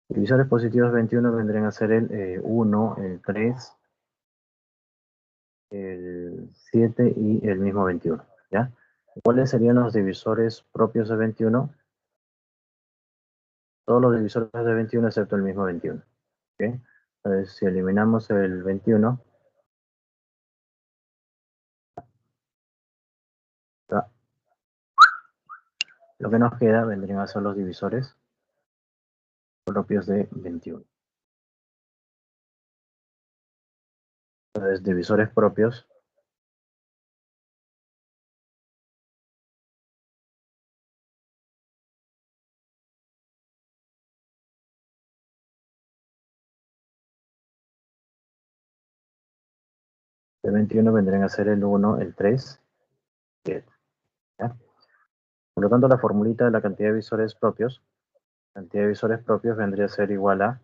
A: Divisores positivos de 21 vendrían a ser el 1, el 3, el 7 y el mismo 21, ¿ya? ¿Cuáles serían los divisores propios de 21? Todos los divisores de 21 excepto el mismo 21, ¿ok? Entonces, si eliminamos el 21, ah, lo que nos queda vendrían a ser los divisores propios de 21. Entonces, divisores propios de 21 vendrían a ser el 1, el 3, 7, ¿ya? Por lo tanto, la formulita de la cantidad de divisores propios, cantidad de divisores propios vendría a ser igual a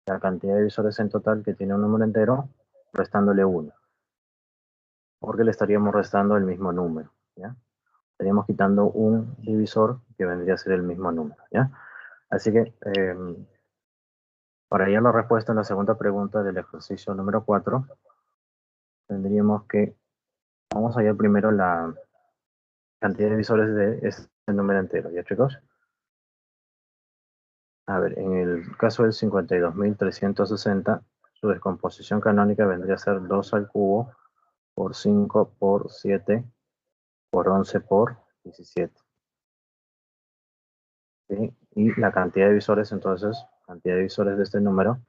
A: la cantidad de divisores en total que tiene un número entero, restándole 1, porque le estaríamos restando el mismo número, ¿ya? Estaríamos quitando un divisor que vendría a ser el mismo número, ¿ya? Así que, para hallar la respuesta a la segunda pregunta del ejercicio número 4, tendríamos que, vamos a hallar primero la cantidad de divisores de este número entero, ¿ya chicos? A ver, en el caso del 52.360, su descomposición canónica vendría a ser 2 al cubo por 5 por 7 por 11 por 17. ¿Sí? Y la cantidad de divisores, entonces, cantidad de divisores de este número,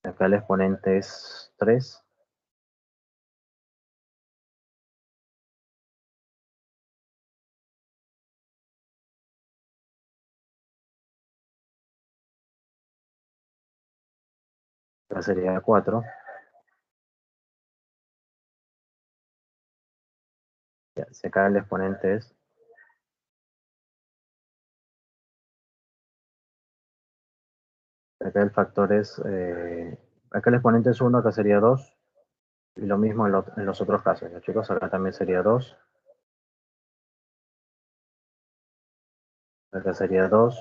A: acá el exponente es 3, acá sería 4, ya, si acá el exponente es, acá el factor es, acá el exponente es 1, acá sería 2, y lo mismo en los otros casos, ¿ya chicos? Acá también sería 2, acá sería 2,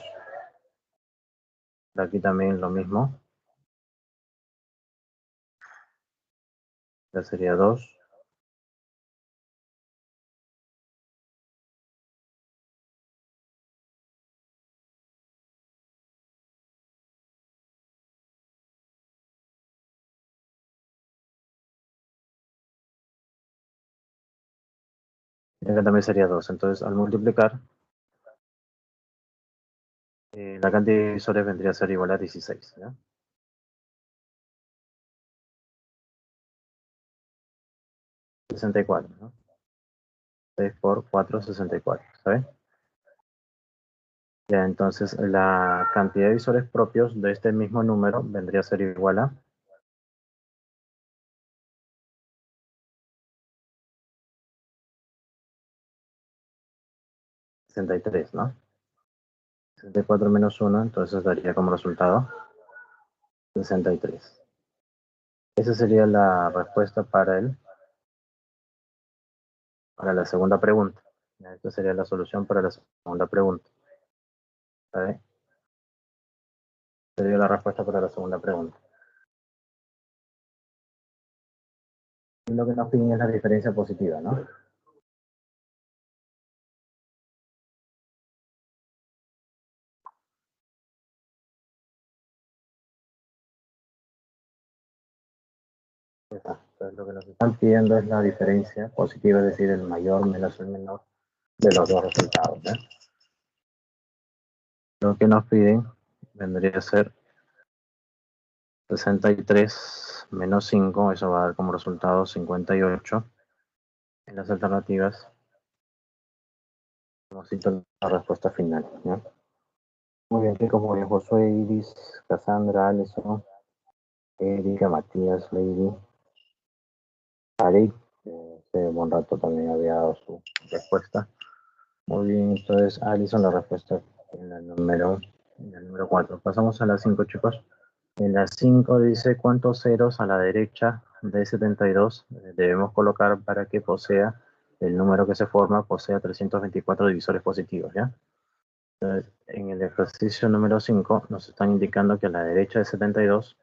A: aquí también lo mismo, acá sería 2, y acá también sería 2. Entonces, al multiplicar, la cantidad de divisores vendría a ser igual a 16, ¿ya? 64, ¿no? 6 por 4, 64, ¿sabes? Ya, entonces la cantidad de visores propios de este mismo número vendría a ser igual a 63, ¿no? 64 menos 1, entonces daría como resultado 63. Esa sería la respuesta para la segunda pregunta. Ya, esta sería la solución para la segunda pregunta. ¿Vale? Sería la respuesta para la segunda pregunta. Y lo que nos piden es la diferencia positiva, ¿no? Entonces lo que nos están pidiendo es la diferencia positiva, es decir, el mayor menos el menor de los dos resultados. ¿Eh? Lo que nos piden vendría a ser 63 menos 5, eso va a dar como resultado 58. En las alternativas, como cito la respuesta final. ¿No? Muy bien, chicos, muy bien. Josué, Iris, Cassandra, Alison, Erika, Matías, Lady, Ari, hace un buen rato también había dado su respuesta. Muy bien, entonces Alison la respuesta en el número 4. Pasamos a la 5, chicos. En la 5 dice cuántos ceros a la derecha de 72 debemos colocar para que posea el número que se forma, posea 324 divisores positivos, ¿ya? Entonces, en el ejercicio número 5 nos están indicando que a la derecha de 72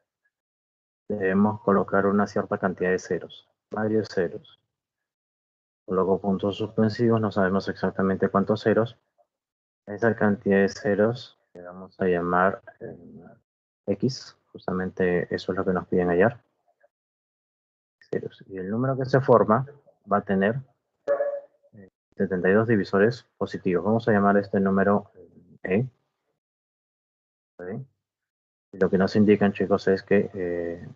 A: debemos colocar una cierta cantidad de ceros, varios ceros. Luego puntos suspensivos, no sabemos exactamente cuántos ceros. Esa cantidad de ceros le vamos a llamar X, justamente eso es lo que nos piden hallar. Ceros. Y el número que se forma va a tener 72 divisores positivos. Vamos a llamar este número E. ¿Sí? Y lo que nos indican, chicos, es que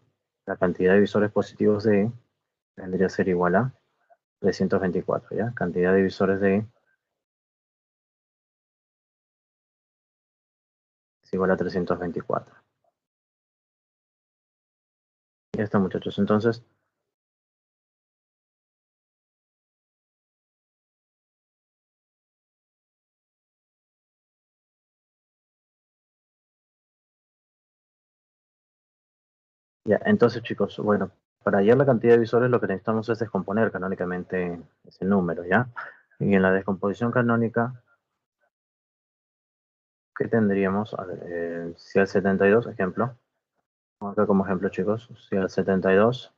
A: la cantidad de divisores positivos de E vendría a ser igual a 324, ¿ya? Cantidad de divisores de E es igual a 324. Ya está, muchachos. Entonces, chicos, bueno, para hallar la cantidad de visores lo que necesitamos es descomponer canónicamente ese número, ¿ya? Y en la descomposición canónica, ¿qué tendríamos? A ver, si al 72, ejemplo, acá como ejemplo, chicos, si al 72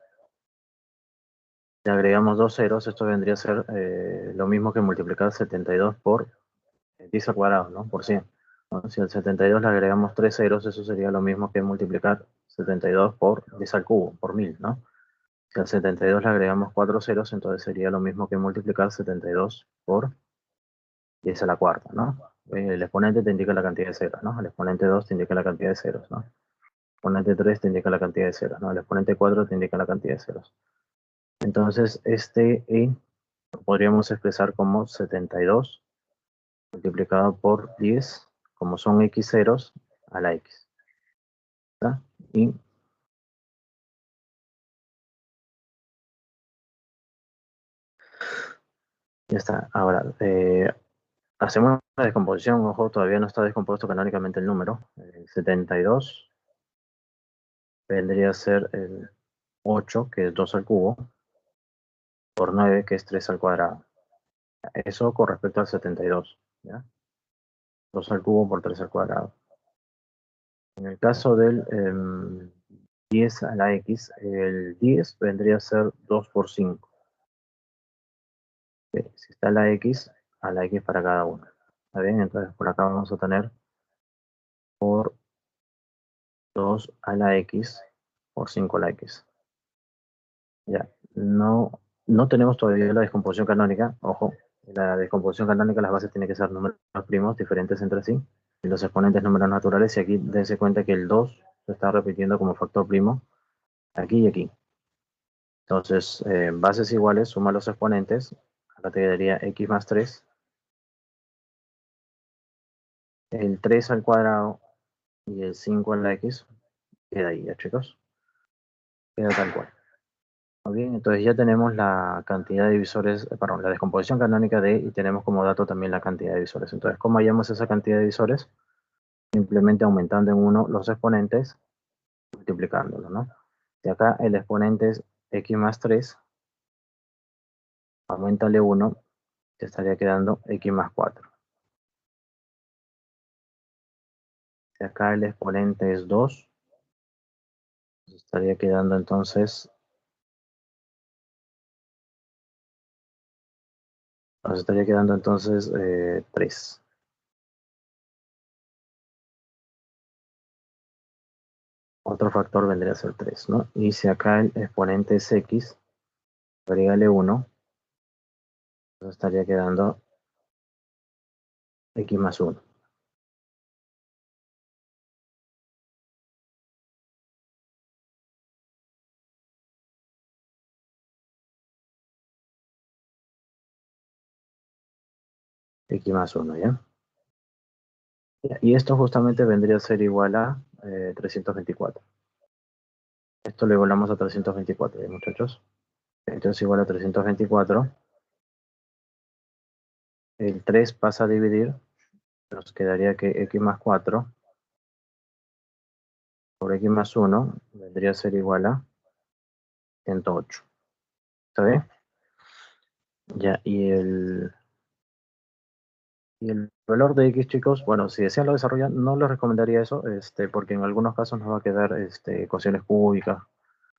A: le agregamos dos ceros, esto vendría a ser lo mismo que multiplicar 72 por 10 al cuadrado, ¿no? Por 100. ¿No? Si al 72 le agregamos tres ceros, eso sería lo mismo que multiplicar 72 por 10 al cubo, por 1000, ¿no? Si al 72 le agregamos cuatro ceros, entonces sería lo mismo que multiplicar 72 por 10 a la cuarta, ¿no? El exponente te indica la cantidad de ceros, ¿no? El exponente 2 te indica la cantidad de ceros, ¿no? El exponente 3 te indica la cantidad de ceros, ¿no? El exponente 4 te indica la cantidad de ceros. Entonces, este E lo podríamos expresar como 72 multiplicado por 10, como son X ceros, a la X. ¿Está? Y ya está. Ahora, hacemos una descomposición. Ojo, todavía no está descompuesto canónicamente el número. 72 vendría a ser el 8, que es 2 al cubo, por 9, que es 3 al cuadrado. Eso con respecto al 72, ¿ya? 2 al cubo por 3 al cuadrado. En el caso del 10 a la X, el 10 vendría a ser 2 por 5. Si está la X, a la X para cada una. ¿Está bien? Entonces por acá vamos a tener por 2 a la X por 5 a la X. Ya, no tenemos todavía la descomposición canónica. Ojo, la descomposición canónica, las bases tienen que ser números primos diferentes entre sí. Y los exponentes números naturales. Y aquí dense cuenta que el 2 se está repitiendo como factor primo aquí y aquí. Entonces, bases iguales, suma los exponentes. Acá te quedaría x más 3. El 3 al cuadrado y el 5 a la x. Queda ahí ya, chicos. Queda tal cual. Muy bien, entonces ya tenemos la cantidad de divisores, perdón, la descomposición canónica de, y tenemos como dato también la cantidad de divisores. Entonces, ¿cómo hallamos esa cantidad de divisores? Simplemente aumentando en 1 los exponentes, multiplicándolo, ¿no? Si acá el exponente es x más 3, aumentale 1, te estaría quedando x más 4. Si acá el exponente es 2, estaría quedando entonces, nos estaría quedando entonces 3. Otro factor vendría a ser 3, ¿no? Y si acá el exponente es x, agrégale 1, nos estaría quedando x más 1. X más 1, ¿ya? Y esto justamente vendría a ser igual a 324. Esto lo igualamos a 324, ¿ya, muchachos? Entonces igual a 324. El 3 pasa a dividir. Nos quedaría que x más 4 por x más 1 vendría a ser igual a 108. ¿Está bien? Ya, y el valor de x, chicos, bueno, si desean lo desarrollan, no les recomendaría eso, porque en algunos casos nos va a quedar ecuaciones cúbicas.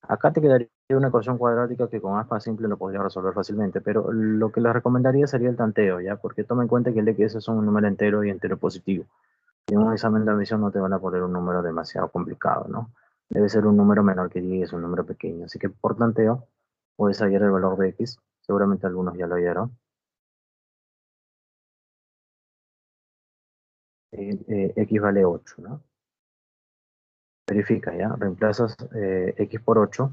A: Acá te quedaría una ecuación cuadrática que con aspa simple lo podría resolver fácilmente, pero lo que les recomendaría sería el tanteo, ¿ya? Porque toma en cuenta que el x es un número entero y entero positivo. Y en un examen de admisión no te van a poner un número demasiado complicado, ¿no? Debe ser un número menor que 10, un número pequeño. Así que por tanteo puedes hallar el valor de x. Seguramente algunos ya lo hallaron. X vale 8, ¿no? Verifica, ¿ya? Reemplazas x por 8.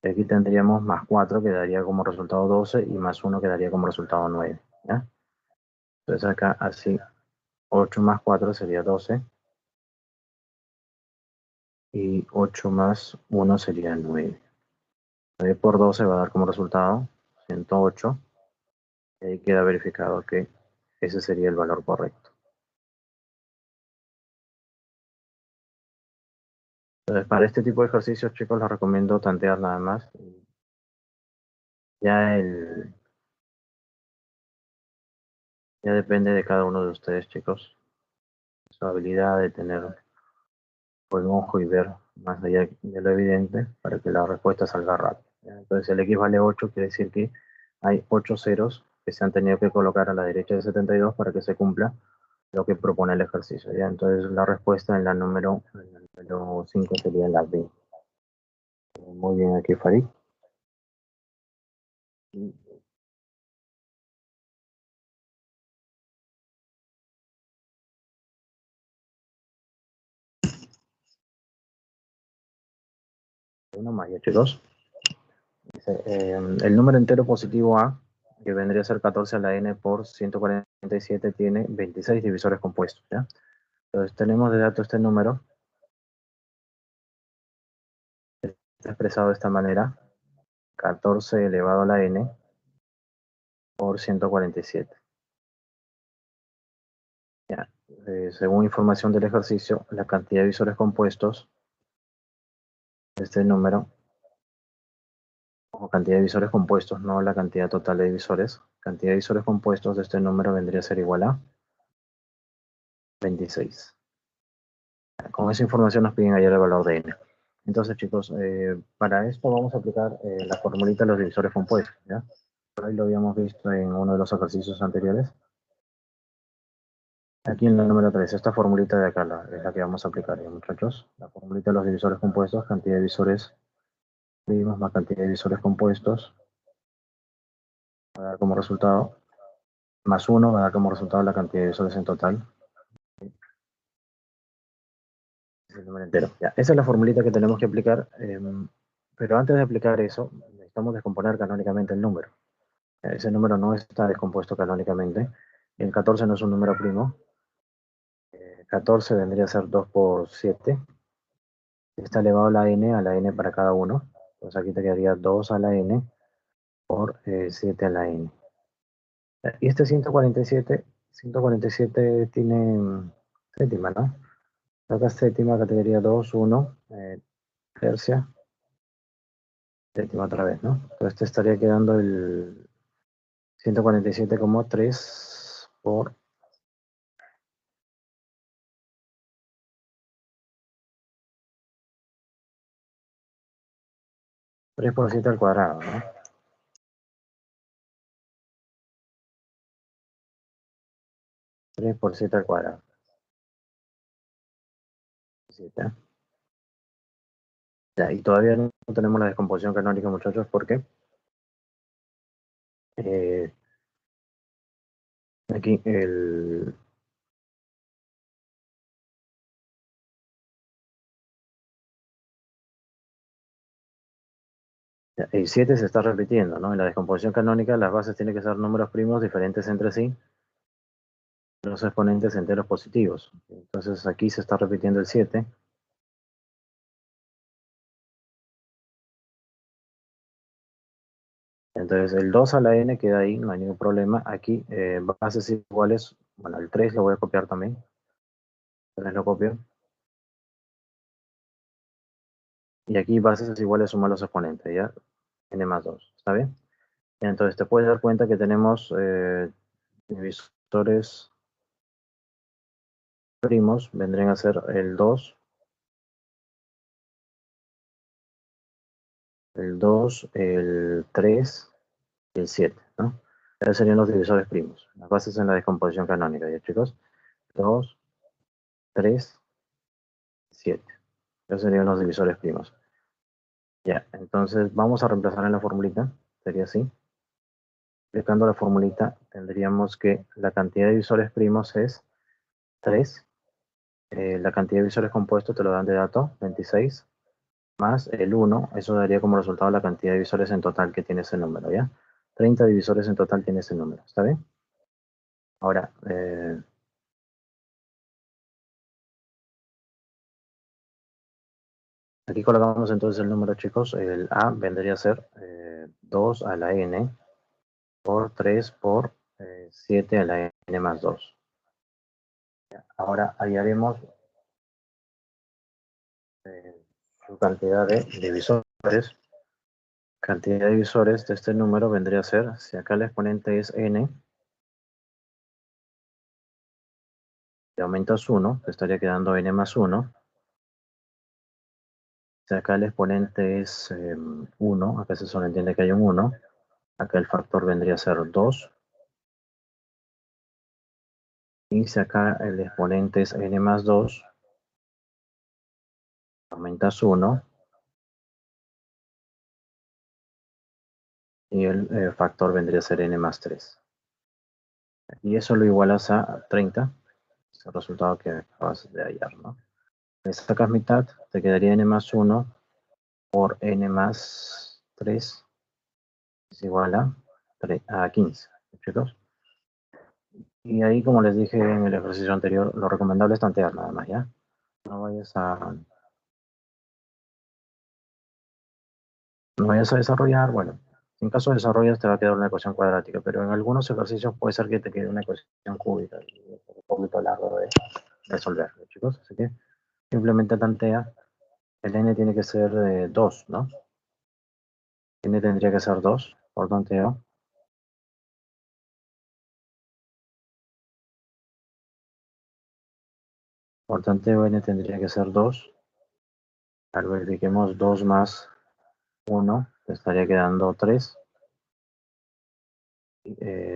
A: Aquí tendríamos más 4 que daría como resultado 12 y más 1 que daría como resultado 9, ¿ya? Entonces acá así 8 más 4 sería 12 y 8 más 1 sería 9. 9 por 12 va a dar como resultado 108 y ahí queda verificado que ese sería el valor correcto. Entonces para este tipo de ejercicios, chicos, les recomiendo tantear nada más. Ya, ya depende de cada uno de ustedes, chicos, su habilidad de tener buen ojo y ver más allá de lo evidente para que la respuesta salga rápido, ¿ya? Entonces el X vale 8, quiere decir que hay 8 ceros que se han tenido que colocar a la derecha de 72 para que se cumpla lo que propone el ejercicio, ¿ya? Entonces la respuesta en la número 5 sería la B. Muy bien aquí, Farid. Uno más, ya, chicos. Dice, el número entero positivo A, que vendría a ser 14 a la n por 147, tiene 26 divisores compuestos, ¿ya? Entonces tenemos de dato este número, está expresado de esta manera: 14 elevado a la n por 147. Ya. Según información del ejercicio, la cantidad de divisores compuestos de este número, o cantidad de divisores compuestos, no la cantidad total de divisores, cantidad de divisores compuestos de este número vendría a ser igual a 26. Con esa información nos piden hallar el valor de n. Entonces, chicos, para esto vamos a aplicar la formulita de los divisores compuestos, ¿ya? Por ahí lo habíamos visto en uno de los ejercicios anteriores. Aquí en la número 3, esta formulita de acá es la que vamos a aplicar, ¿ya, muchachos? La formulita de los divisores compuestos, cantidad de divisores primos más cantidad de divisores compuestos, va a dar como resultado, más 1 va a dar como resultado la cantidad de divisores en total. Es el número entero. Ya, esa es la formulita que tenemos que aplicar. Pero antes de aplicar eso, necesitamos descomponer canónicamente el número. Ese número no está descompuesto canónicamente. El 14 no es un número primo. 14 vendría a ser 2 por 7. Está elevado a la n para cada uno. Entonces aquí te quedaría 2 a la n por 7 a la n. Y este 147 tiene séptima, ¿no? Acá séptima, categoría 2, 1, tercia, séptima otra vez, ¿no? Entonces te estaría quedando el 147 como 3 por 3 por 7 al cuadrado, ¿no? 3 por 7 al cuadrado. 7. Ya, y todavía no tenemos la descomposición canónica, muchachos, porque eh, aquí el 7 se está repitiendo, ¿no? En la descomposición canónica las bases tienen que ser números primos diferentes entre sí, los exponentes enteros positivos. Entonces aquí se está repitiendo el 7. Entonces el 2 a la n queda ahí, no hay ningún problema. Aquí bases iguales, bueno, el 3 lo voy a copiar también. El 3 lo copio. Y aquí bases iguales suman los exponentes, ¿ya? N más 2, ¿está bien? Entonces te puedes dar cuenta que tenemos divisores primos, vendrían a ser el 2, el 3 y el 7, ¿no? Esos serían los divisores primos, las bases en la descomposición canónica, ¿ya chicos? 2, 3, 7. Esos serían los divisores primos. Ya, entonces vamos a reemplazar en la formulita, sería así. Aplicando la formulita, tendríamos que la cantidad de divisores primos es 3. La cantidad de divisores compuestos te lo dan de dato, 26, más el 1, eso daría como resultado la cantidad de divisores en total que tiene ese número, ¿ya? 30 divisores en total tiene ese número, ¿está bien? Ahora, aquí colocamos entonces el número, chicos. El A vendría a ser 2 a la n por 3 por 7 a la n más 2. Ahora hallaremos su cantidad de divisores. Cantidad de divisores de este número vendría a ser, si acá el exponente es n, le aumentas 1, te estaría quedando n más 1. Si acá el exponente es 1, acá se solo entiende que hay un 1. Acá el factor vendría a ser 2. Y si acá el exponente es n más 2, aumentas 1. Y el factor vendría a ser n más 3. Y eso lo igualas a 30. Es el resultado que acabas de hallar, ¿no? Le sacas mitad, te quedaría n más 1 por n más 3 es igual a 15, chicos. Y ahí, como les dije en el ejercicio anterior, lo recomendable es tantear nada más, ¿ya? No vayas a desarrollar, bueno, en caso de desarrollo te va a quedar una ecuación cuadrática, pero en algunos ejercicios puede ser que te quede una ecuación cúbica y es un poquito largo de resolver, chicos. Así que simplemente tantea. El n tiene que ser 2, ¿no? N tendría que ser 2 por tanteo. Por tanteo n tendría que ser 2. Verifiquemos 2 más 1, te estaría quedando 3.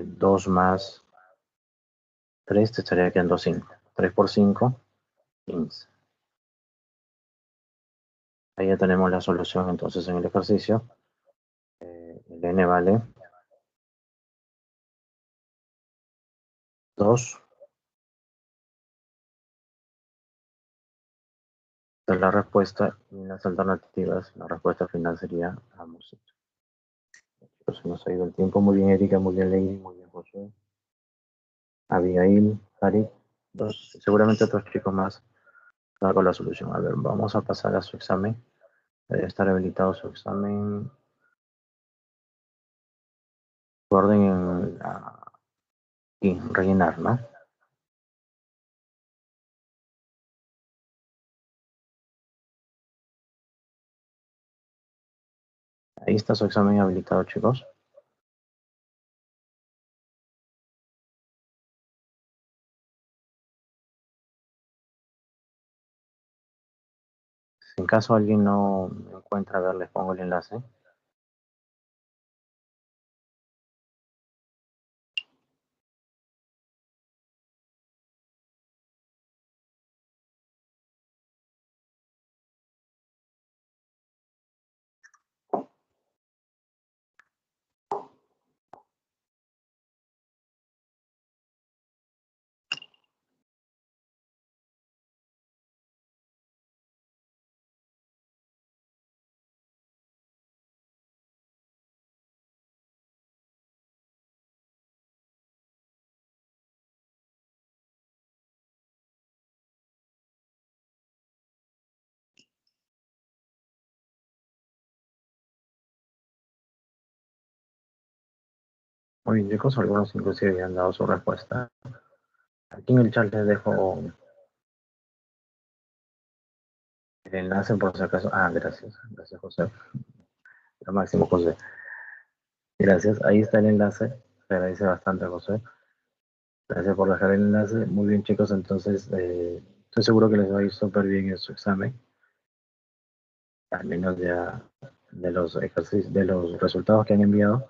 A: 2 más 3 te estaría quedando 5. 3 por 5, 15. Ahí ya tenemos la solución entonces en el ejercicio. El n vale 2 Esta es la respuesta y las alternativas. La respuesta final sería ambos. Pues se nos ha ido el tiempo. Muy bien, Erika, muy bien, Lady, muy bien, José. Abigail, Farid, seguramente otros chicos más con la solución. A ver, vamos a pasar a su examen. Debe estar habilitado su examen. Orden en y rellenar, ¿no? Ahí está su examen habilitado, chicos. Si en caso alguien no encuentra, a ver, les pongo el enlace. Muy bien, chicos, algunos inclusive ya han dado su respuesta. Aquí en el chat les dejo el enlace por si acaso. Ah, gracias. Gracias, José. Lo máximo, José. Gracias. Ahí está el enlace. Se agradece bastante, José. Gracias por dejar el enlace. Muy bien, chicos. Entonces, estoy seguro que les va a ir súper bien en su examen. Al menos ya de los ejercicios, de los resultados que han enviado.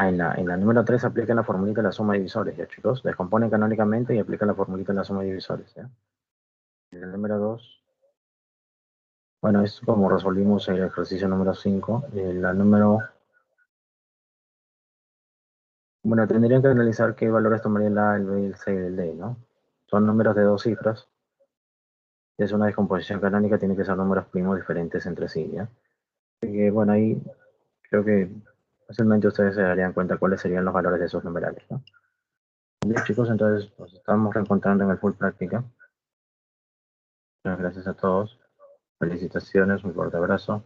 A: En la número 3 aplican la formulita de la suma de divisores, ya chicos. Descomponen canónicamente y aplican la formulita de la suma de divisores, ¿ya? En el número 2, bueno, es como resolvimos el ejercicio número 5. La número, bueno, tendrían que analizar qué valores tomaría el A, el B, el C y el D, ¿no? Son números de dos cifras. Es una descomposición canónica, tiene que ser números primos diferentes entre sí, ¿ya? Así que, bueno, ahí creo que fácilmente ustedes se darían cuenta cuáles serían los valores de esos numerales, ¿no? Bien, chicos, entonces nos estamos reencontrando en el full práctica. Muchas gracias a todos. Felicitaciones, un fuerte abrazo.